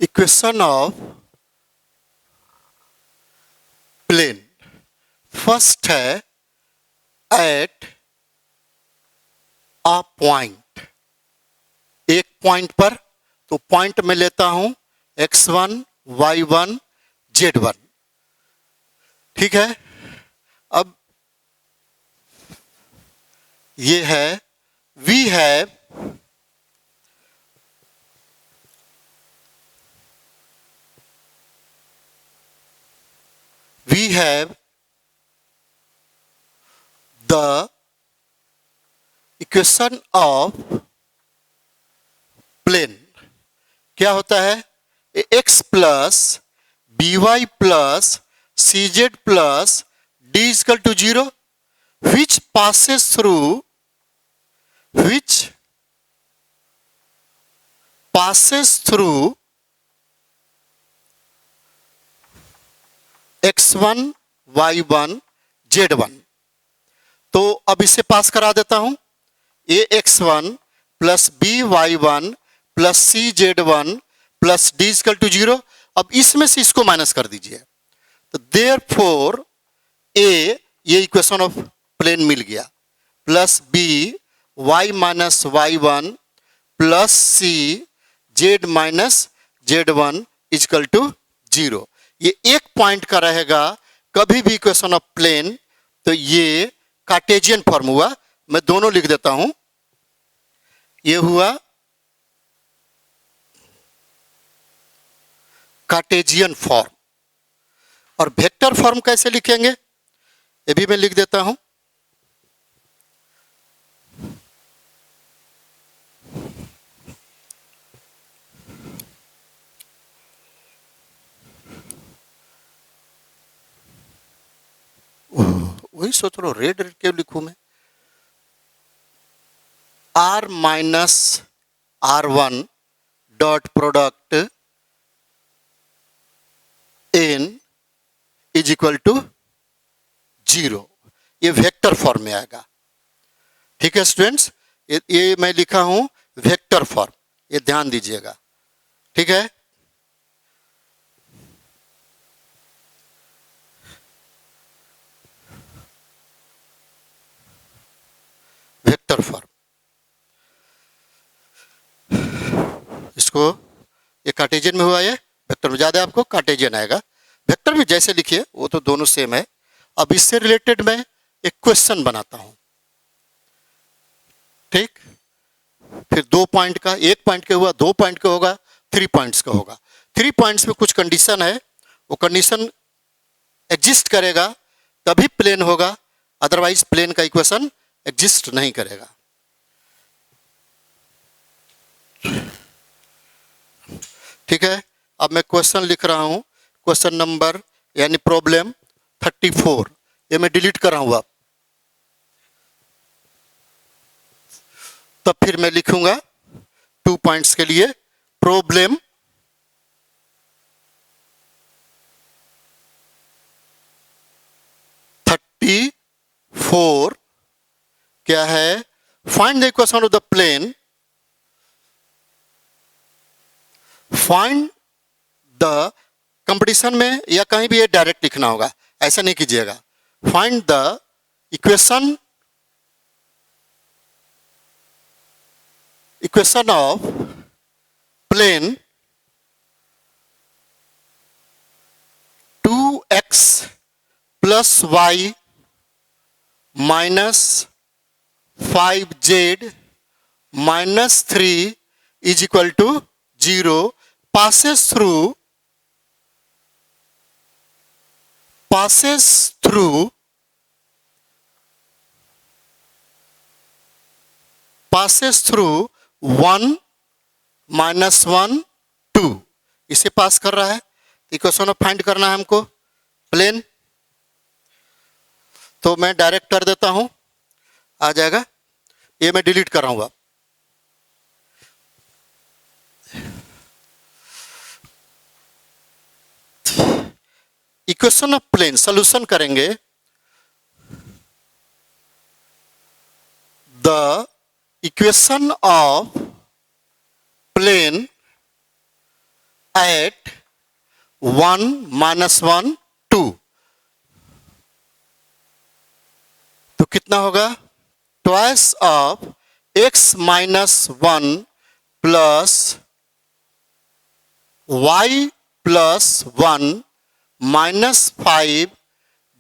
इक्वेशन ऑफ प्लेन। फर्स्ट है एट अ पॉइंट, एक पॉइंट पर, तो पॉइंट में लेता हूं x1 y1 z1। ठीक है, अब ये है we have the equation of plane. क्या होता है? x plus B Y plus C Z plus D is equal to 0 which passes through x1 y1 z1। तो अब इसे पास करा देता हूं, A x1 plus B Y one plus C z1 plus D is equal to 0। अब इसमें से इसको माइनस कर दीजिए, तो देयरफॉर ए, ये इक्वेशन ऑफ प्लेन मिल गया, plus B Y minus Y one plus C Z minus z1 is equal to 0। ये एक पॉइंट का रहेगा कभी भी इक्वेशन ऑफ प्लेन, तो ये कार्टेशियन फॉर्म हुआ। मैं दोनों लिख देता हूं, ये हुआ कार्टेशियन फॉर्म। और वेक्टर फॉर्म कैसे लिखेंगे ये भी मैं लिख देता हूं। वही सोच लो, रेड रेड क्यों लिखूं मैं? R minus R1 dot product n is equal to 0। ये वेक्टर फॉर्म में आएगा। ठीक है स्टूडेंट्स, ये मैं लिखा हूं वेक्टर फॉर्म, ये ध्यान दीजिएगा। ठीक है, वेक्टर फॉर्म। इसको ये कार्टेशियन में हुआ, ये वेक्टर में ज्यादा आपको कार्टेशियन आएगा। वेक्टर भी जैसे लिखिए वो तो दोनों सेम है। अब इससे रिलेटेड मैं एक क्वेश्चन बनाता हूं। ठीक, फिर 2 पॉइंट का, 1 पॉइंट का हुआ, 2 पॉइंट का होगा, 3 पॉइंट्स का होगा। 3 पॉइंट्स में कुछ कंडीशन है, वो कंडीशन एग्जिस्ट करेगा तभी प्लेन होगा, अदरवाइज प्लेन का इक्वेशन एग्जिस्ट नहीं करेगा। ठीक है, अब मैं क्वेश्चन लिख रहा हूं, क्वेश्चन नंबर यानी प्रॉब्लम 34, ये मैं डिलीट कर रहा हूं। अब तब फिर मैं लिखूंगा 2 पॉइंट्स के लिए प्रॉब्लम 34 क्या है? Find the equation of the plane, find the, competition में या कहीं भी ये डायरेक्ट लिखना होगा, ऐसा नहीं कीजिएगा। Find the equation of plane 2x plus y minus 5z minus 3 is equal to 0 passes through passes through 1 minus 1 2। इसे पास कर रहा है। इक्वेशन ऑफ फाइंड करना है हमको प्लेन, तो मैं डायरेक्ट कर देता हूं, आ जाएगा। ये मैं डिलीट कर रहा हूं। इक्वेशन ऑफ प्लेन सॉल्यूशन करेंगे। The equation of plane at 1 - 1 2, तो कितना होगा? Twice of x - 1 plus y plus 1 -5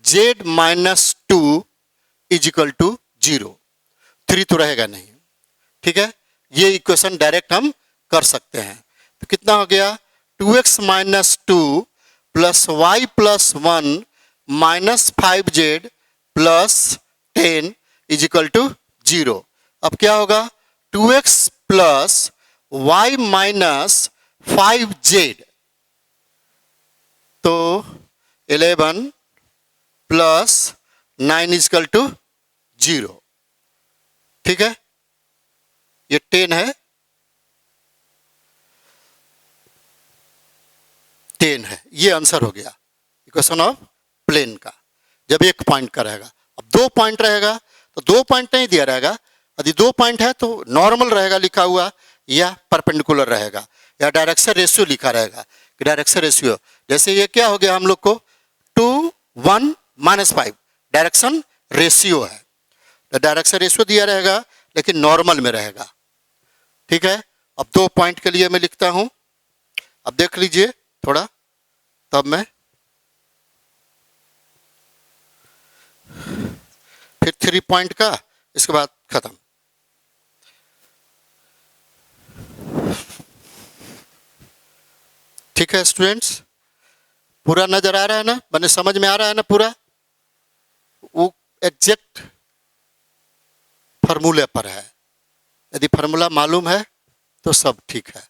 z - 2 is equal to 0। 3 तो रहेगा नहीं, ठीक है। ये इक्वेशन डायरेक्ट हम कर सकते हैं। तो कितना हो गया? 2x - 2 plus y plus 1 -5z plus 10 is equal to 0। अब क्या होगा? 2x plus y minus 5z, तो 11 प्लस 9 इज इक्वल टू 0, ठीक है। ये 10 है, 10 है। ये आंसर हो गया इक्वेशन ऑफ प्लेन का, जब एक पॉइंट का रहेगा। अब 2 पॉइंट रहेगा तो 2 पॉइंट नहीं दिया रहेगा। यदि 2 पॉइंट है तो नॉर्मल रहेगा लिखा हुआ, या परपेंडिकुलर रहेगा, या डायरेक्शन रेशियो लिखा रहेगा कि डायरेक्शन रेशियो। जैसे ये क्या हो गया हम लोग को? 2 1 -5 डायरेक्शन रेशियो है, तो डायरेक्शन रेशियो दिया रहेगा लेकिन नॉर्मल में रहेगा, ठीक है। अब 2 पॉइंट के लिए मैं लिखता हूं। अब देख लीजिए थोड़ा, तब मैं फिर 3 पॉइंट का, इसके बाद खत्म। ठीक है स्टूडेंट्स, पूरा नजर आ रहा है ना? मैंने समझ में आ रहा है ना पूरा? वो एग्जैक्ट फार्मूले पर है। यदि फार्मूला मालूम है तो सब ठीक है।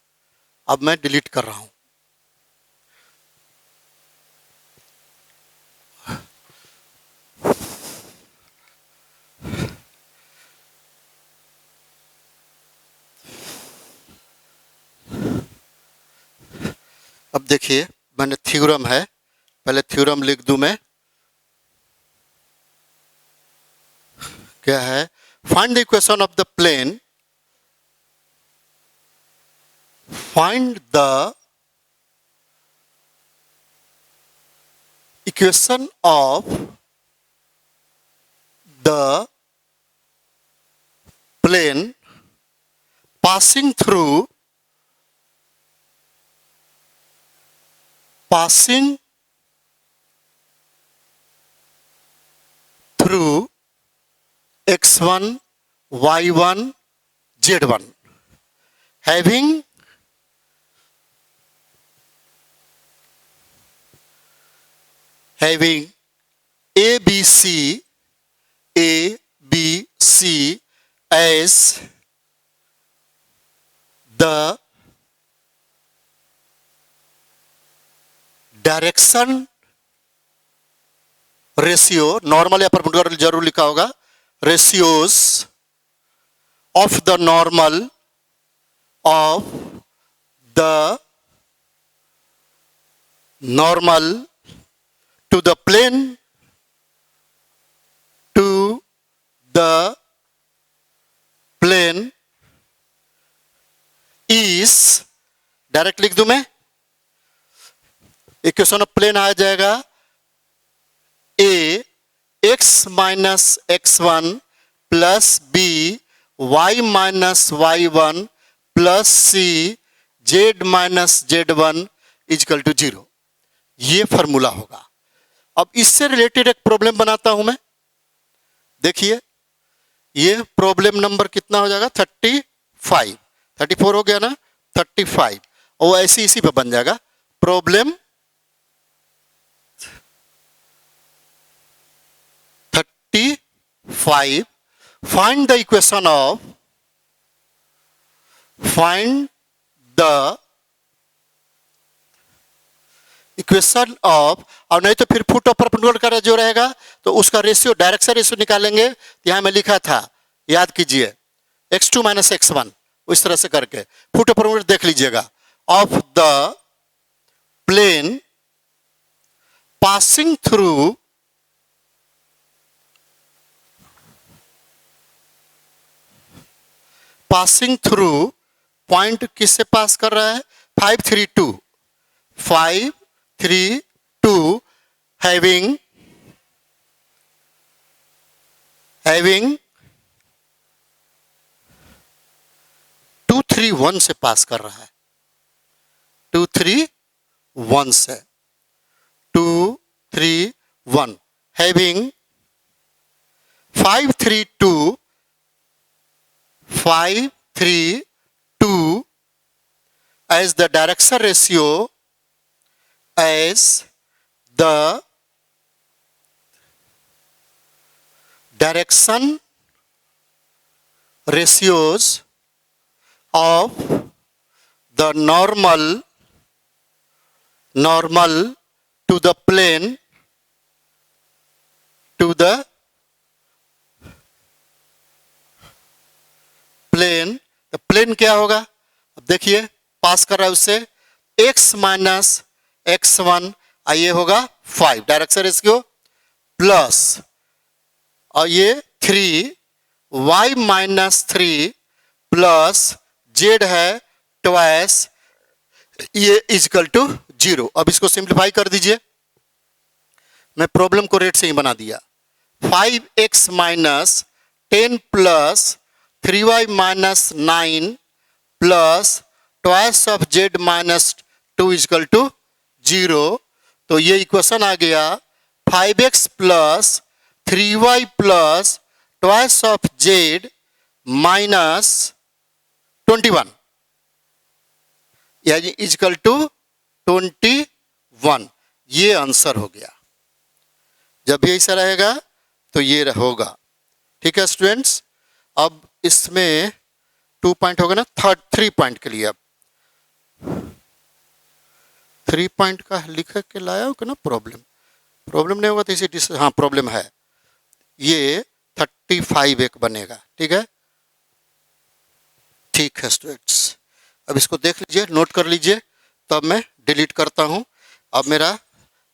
अब मैं डिलीट कर रहा हूं। अब देखिए, मैंने थ्योरम है, पहले थ्योरम लिख दूं मैं। क्या है? Find the equation of the plane, find the equation of the plane passing through x1 y1 z1, having ABC as the direction ratio, normal या परपेंडिकुलर जरूर लिखा होगा, ratios of the normal to the plane is, direct लिख दूं मैं, equation of plane आ जाएगा A x - x1 plus B y - y1 plus C z - z1 is equal to 0। ये फॉर्मूला होगा। अब इससे रिलेटेड एक प्रॉब्लम बनाता हूं मैं। देखिए, ये प्रॉब्लम नंबर कितना हो जाएगा? 35, 34 हो गया ना, 35, और ऐसे इसी पे बन जाएगा। Problem 35, find the equation of, find the equation of, और नहीं तो फिर फुट ऑफ परपेंडिकुलर का जो रहेगा तो उसका रेशियो, डायरेक्शन रेशियो निकालेंगे। यहाँ मैं लिखा था, याद कीजिए, x2 माइनस x1, इस तरह से करके फुट ऑफ परपेंडिकुलर देख लीजिएगा। Of the plane passing through point किससे पास कर रहा है? 5 3 2 5 3 2 हैविंग 2 3 1 से पास कर रहा है, 2 3 1 से, 2 3 1 having 5 3 2 5 3 2 as the direction ratio, as the direction ratios of the normal to the plane, to the plane. तो प्लेन क्या होगा? अब देखिए, पास कर रहा है उससे x माइनस x1, ये होगा 5 डायरेक्शन रेशियो, प्लस और ये 3 y माइनस 3 प्लस z है ट्वाइस, ये इजकल टू 0। अब इसको सिंप्लीफाई कर दीजिए, मैं प्रॉब्लम को रेट से ही बना दिया। 5x minus 10 plus 3y minus 9 plus twice of z minus 2 is equal to 0। तो ये इक्वेशन आ गया 5x plus 3y plus twice of z minus 21, यानी इजकल टू 21। ये आंसर हो गया। जब भी ऐसा रहेगा तो ये होगा। ठीक है स्टूडेंट्स, अब इसमें 2 पॉइंट होगा ना, 3 पॉइंट के लिए। अब 3 पॉइंट का लिख के लाया होगा ना, प्रॉब्लम नहीं होगा तो इसे, हाँ प्रॉब्लम है, ये 35 एक बनेगा। ठीक है, ठीक है स्टूडेंट्स, अब इसको देख लीजिए, नोट कर लीजिए, तब मैं डिलीट करता हूं। अब मेरा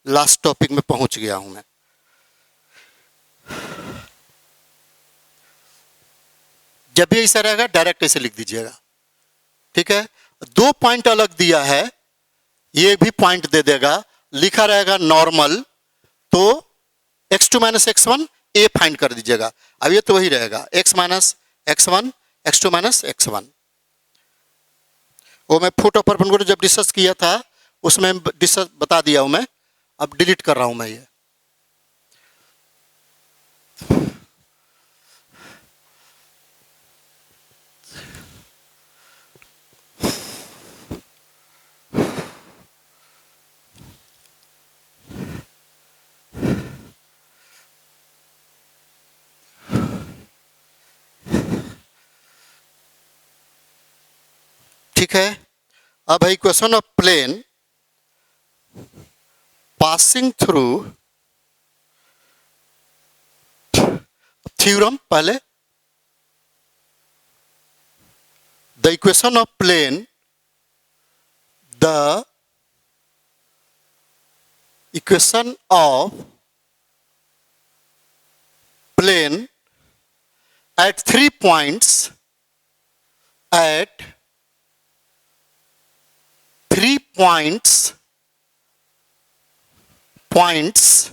लास्ट टॉपिक में पहुंच गया हूं मैं। जब भी ऐसा रहेगा डायरेक्ट ऐसे लिख दीजिएगा। ठीक है, 2 पॉइंट अलग दिया है, ये भी पॉइंट दे देगा, लिखा रहेगा नॉर्मल, तो x2 माइनस x1 ए फाइंड कर दीजिएगा। अब ये तो वही रहेगा, x minus x1 x2 minus x1। वो मैं फुट ऑफ परपेंडिकुलर जब डिस्कस किया था उसमें डिस्कस बता दिया हूं मैं, अब डिलीट कर रहा हूं मैं ये। ठीक है, अब है equation of plane passing through, theorem पहले, the equation of plane, the equation of plane at 3 points, at 3 points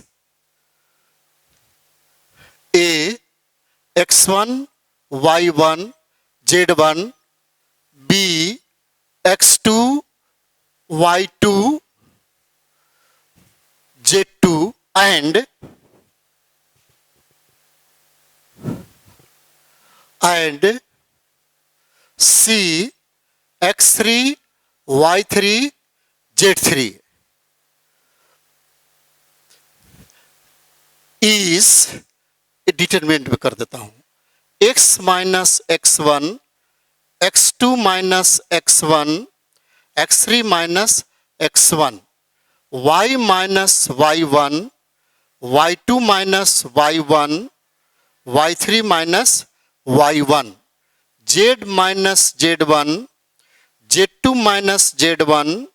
A, x1 y1 z1, B, x2 y2 z2, and C, x3 y3 z3 is, determinant में कर देता हूं, x minus x1 x2 minus x1 x3 minus x1 y minus y1, y2 minus y1, y3 minus y1, z minus z1, z2 minus z1,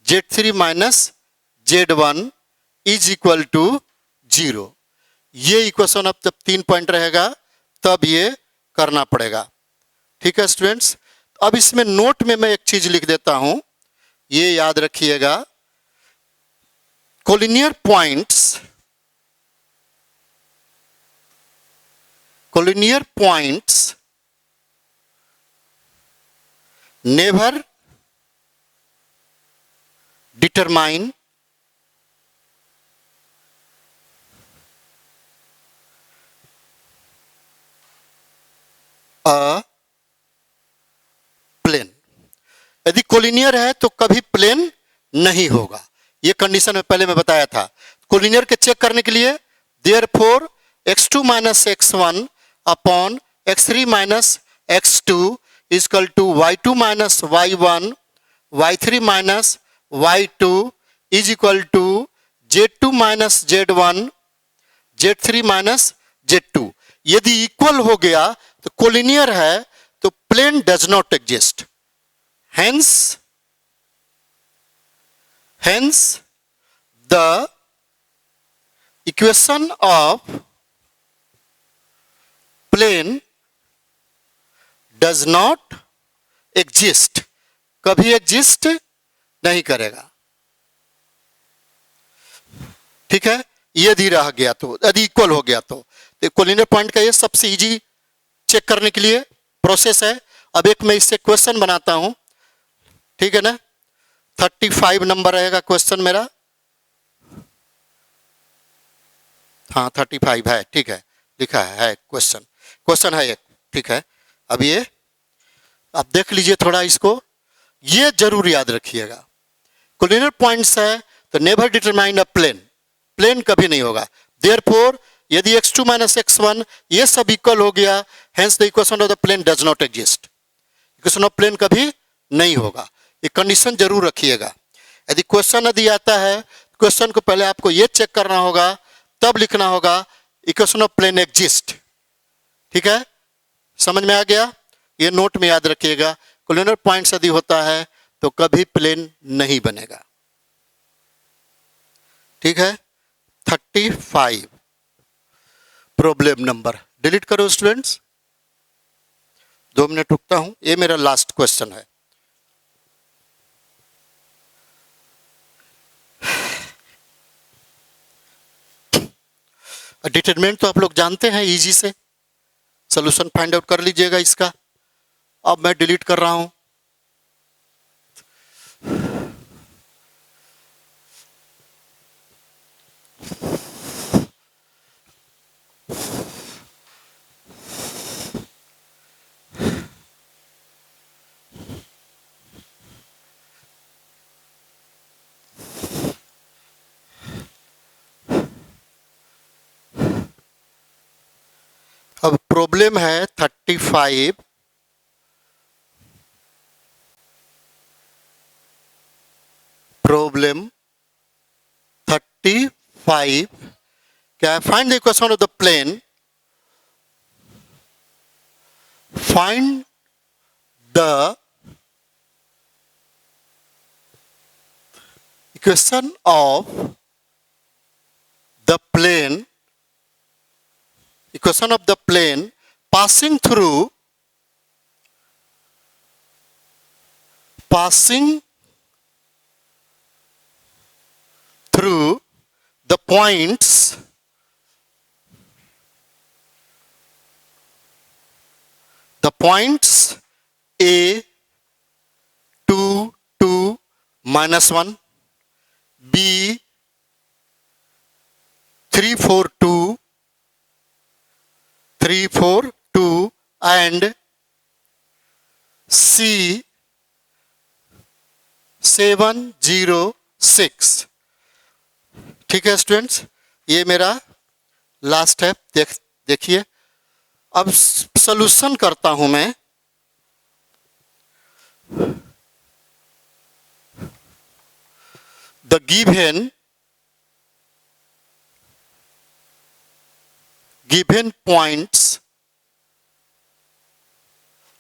z3 minus z1 is equal to 0। ये equation अब जब 3 point रहेगा तब ये करना पड़ेगा। ठीक है स्टूडेंट्स, अब इसमें नोट में मैं एक चीज लिख देता हूं, ये याद रखिएगा। Collinear points never determine a plane. यदि कोलिनियर है तो कभी प्लेन नहीं होगा। ये कंडीशन में पहले मैं बताया था। कोलिनियर के चेक करने के लिए therefore x2 minus x1 upon x3 minus x2 equal to y2 minus y1, y3 minus y2 is equal to z2 minus z1, z3 minus z2। यदि इक्वल हो गया तो कोलिनियर है, तो plane does not exist. Hence, the equation of plane does not exist, कभी exist नहीं करेगा। ठीक है, यदि रह गया तो, यदि इक्वल हो गया तो कोलिनियर पॉइंट का ये सबसे इजी चेक करने के लिए प्रोसेस है। अब एक मैं इससे क्वेश्चन बनाता हूं, ठीक है ना। 35 नंबर रहेगा क्वेश्चन मेरा। हाँ 35 है, ठीक है, लिखा है क्वेश्चन है एक, ठीक है। अब ये आप देख लीजिए थोड़ा इसको, ये जरूर याद रखिएगा। कोलिनियर पॉइंट्स है तो नेवर डिटरमाइन अ प्लेन कभी नहीं होगा। देयरफॉर यदि x2 माइनस x1 ये सब इक्वल हो गया, hence the equation of the plane does not exist, equation of plane कभी नहीं होगा। ये कंडीशन जरूर रखिएगा। यदि क्वेश्चन यदि आता है, क्वेश्चन को पहले आपको ये चेक करना होगा, तब लिखना होगा इक्वेशन ऑफ प्लेन एग्जिस्ट। ठीक है, समझ में आ गया। ये नोट में याद रखिएगा। कोलिनियर पॉइंट्स यदि होता है तो कभी प्लेन नहीं बनेगा। ठीक है, 35 प्रॉब्लम नंबर डिलीट करो स्टूडेंट्स। 2 मिनट रुकता हूं, ये मेरा लास्ट क्वेश्चन है। डिटरमिनेंट तो आप लोग जानते हैं, इजी से सॉल्यूशन फाइंड आउट कर लीजिएगा इसका। अब मैं डिलीट कर रहा हूं। अब प्रॉब्लम है 35। प्रॉब्लम 35 क्या है? Find the equation of the plane, find the equation of the plane, equation of the plane passing through the points A 2 2 minus 1, B 3 4 2 3 4 2 and C 7 0 6। ठीक है स्टूडेंट्स, ये मेरा लास्ट है। देखिए अब सॉल्यूशन करता हूं मैं। the given points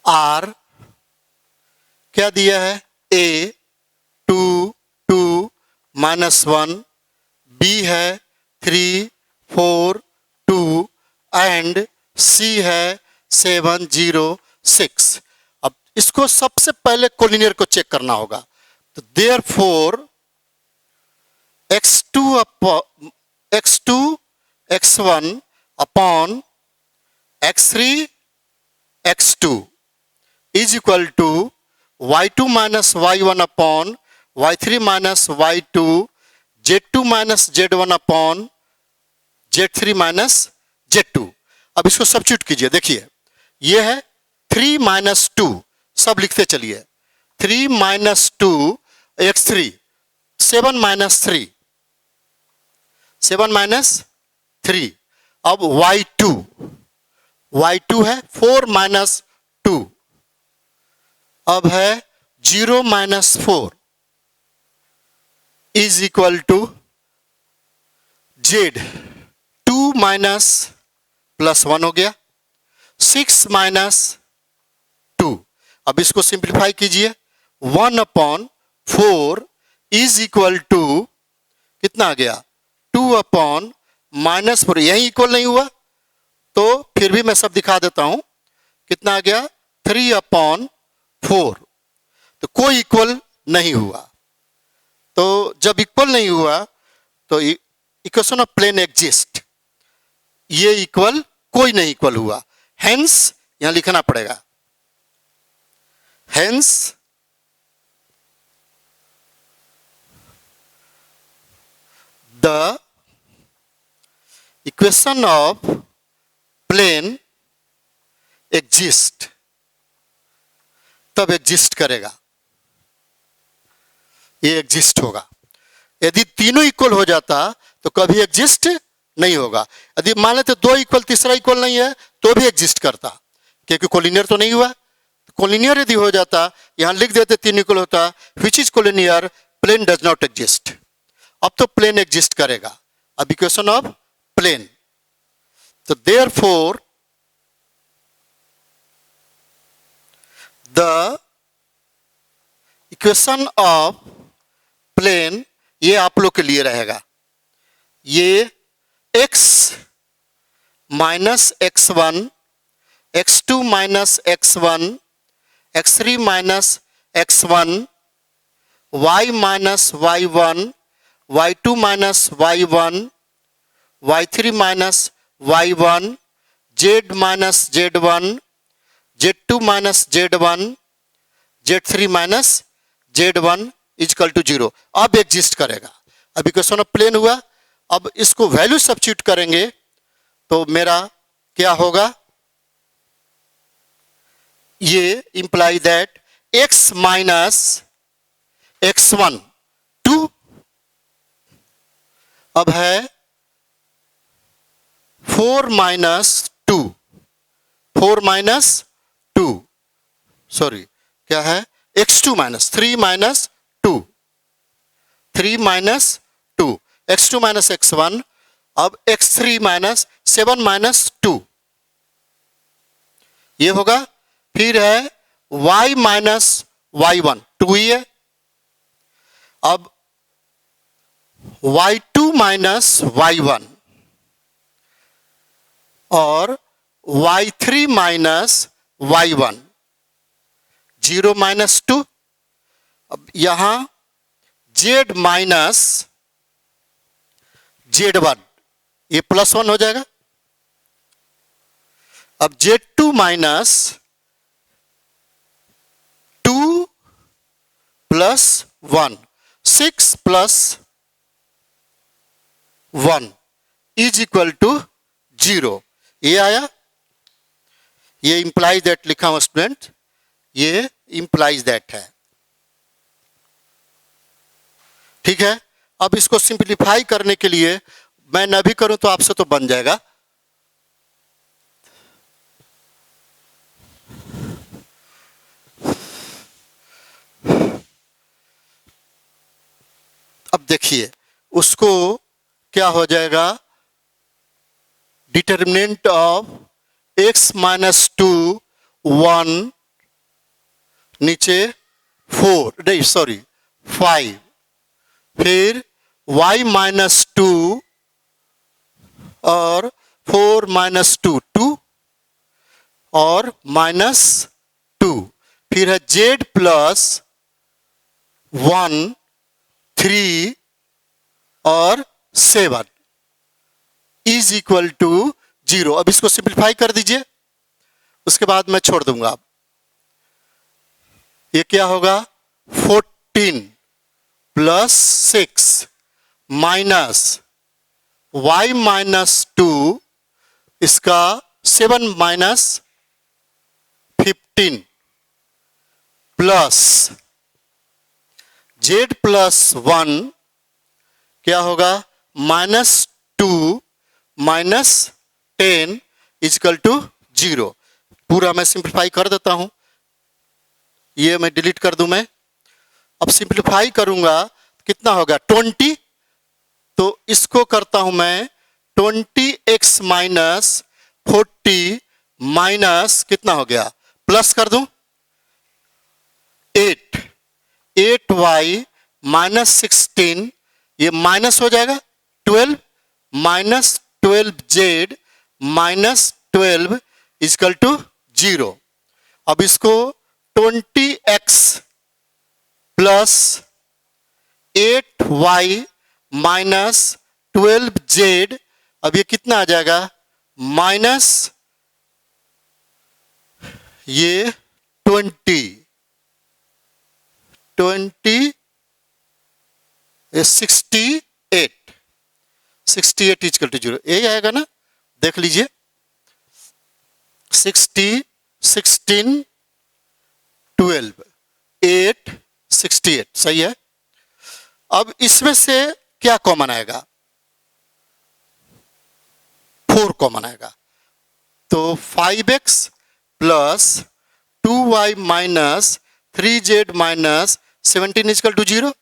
are, क्या दिया है, a 2 2 -1, b है 3 4 2 एंड c है 7 0 6। अब इसको सबसे पहले कोलिनियर को चेक करना होगा। तो therefore x2 x1 upon x3 x2 is equal to y2 minus y1 upon y3 minus y2 z2 minus z1 upon z3 minus z2। अब इसको सब्स्टिट्यूट कीजिए। देखिए ये है 3 minus 2, सब लिखते चलिए। 3 minus 2 x3, 7 minus 3, 7 minus 3। अब y2 है 4 minus 2, अब है 0 minus 4 is equal to z 2 minus plus 1 हो गया 6 minus 2। अब इसको सिंप्लीफाई कीजिए। 1 अपॉन 4 इज इक्वल टू कितना आ गया, 2 अपॉन -4। यही इक्वल नहीं हुआ तो फिर भी मैं सब दिखा देता हूं। कितना आ गया, 3 अपॉन 4। तो कोई इक्वल नहीं हुआ। तो जब इक्वल नहीं हुआ तो इक्वेशन ऑफ प्लेन एग्जिस्ट, ये इक्वल कोई नहीं इक्वल हुआ। हेंस यहां लिखना पड़ेगा, hence the equation of plane exist, तब एग्जिस्ट करेगा, ये एग्जिस्ट होगा। यदि तीनों इक्वल हो जाता तो कभी एग्जिस्ट नहीं होगा। यदि मान लेते 2 इक्वल, तीसरा इक्वल नहीं है तो भी एग्जिस्ट करता, क्योंकि कोलिनियर तो नहीं हुआ। कोलिनियर यदि हो जाता, यहां लिख देते 3 इक्वल होता, which is collinear, plane does not exist. अब तो प्लेन एग्जिस्ट करेगा। अब इक्वेशन ऑफ प्लेन, तो therefore the equation of plane, ये आप लोग के लिए रहेगा, ये x minus x1, x2 minus x1, x3 minus x1, y minus y1, y2 minus y1, y3 minus y1, z minus z1, z2 minus z1, z3 minus z1 is equal to 0। अब exist करेगा। अब इक्वेशन ऑफ प्लेन हुआ। अब इसको value substitute करेंगे तो मेरा क्या होगा, ये imply that x minus x1 2, अब है 4 माइनस 2, 4 माइनस 2, सॉरी क्या है, x2 minus 3 minus 2, 3 minus 2, x2 minus x1, अब x3 माइनस 7 माइनस 2, ये होगा। फिर है y माइनस y1, 2 ही है। अब y2 माइनस y1 और y3 माइनस y1, 0 माइनस 2। अब यहां z माइनस z1, ये +1 हो जाएगा। अब z2 minus 2 plus 1, 6 plus 1 is equal to 0। ये आया, ये इंप्लाइज दैट लिखा हूं स्टूडेंट, ये इंप्लाइज दैट है। ठीक है। अब इसको सिंप्लीफाई करने के लिए मैं न भी करूं तो आपसे तो बन जाएगा। अब देखिए उसको क्या हो जाएगा, डिटर्मिनेंट ऑफ x माइनस 2 1, नीचे 4 नहीं सॉरी 5, फिर y माइनस 2 और 4 माइनस 2 2 और माइनस 2, फिर है z प्लस 1 3 और 7 इज इक्वल टू 0। अब इसको सिंप्लीफाई कर दीजिए, उसके बाद मैं छोड़ दूंगा। अब ये क्या होगा, 14 प्लस 6 माइनस y माइनस 2, इसका 7 माइनस 15 प्लस z प्लस 1 क्या होगा, माइनस 2 माइनस 10 इजकल टू 0। पूरा मैं सिंप्लीफाई कर देता हूं, ये मैं डिलीट कर दूं मैं। अब सिंप्लीफाई करूंगा कितना होगा 20, तो इसको करता हूं मैं 20x माइनस 40 माइनस कितना हो गया, प्लस कर दूं 8y माइनस 16, ये माइनस हो जाएगा 12 minus 12z minus 12 is equal to 0। अब इसको 20x plus 8y minus 12z, अब ये कितना आ जाएगा, माइनस ये 20 68 इजकल टू 0, यही आएगा ना, देख लीजिए 60 16 12 8 68 सही है। अब इसमें से क्या कॉमन आएगा, 4 कॉमन आएगा, तो 5x plus 2y minus 3z minus 17 is equal to 0।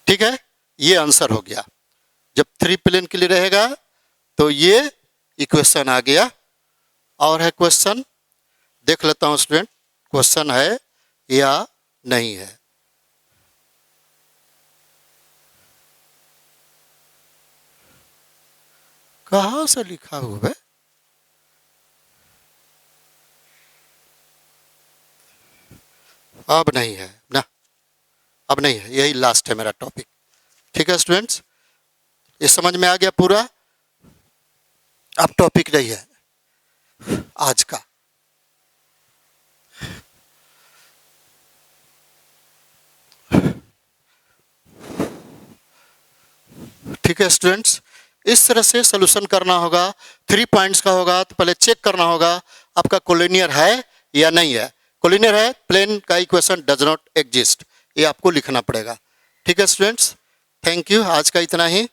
ठीक है, ये आंसर हो गया। जब 3 प्लेन के लिए रहेगा तो ये इक्वेशन आ गया। और है क्वेश्चन, देख लेता हूं स्टूडेंट क्वेश्चन है या नहीं है। कहां से लिखा हुआ है, अब नहीं है ना, अब नहीं है, यही लास्ट है मेरा टॉपिक। ठीक है स्टूडेंट्स, ये समझ में आ गया पूरा। अब टॉपिक नहीं है आज का। ठीक है स्टूडेंट्स, इस तरह से सॉल्यूशन करना होगा। 3 पॉइंट्स का होगा तो पहले चेक करना होगा आपका कोलिनियर है या नहीं है। कोलिनियर है, प्लेन का इक्वेशन डज नॉट एग्जिस्ट, ये आपको लिखना पड़ेगा। ठीक है स्टूडेंट्स, थैंक यू, आज का इतना ही।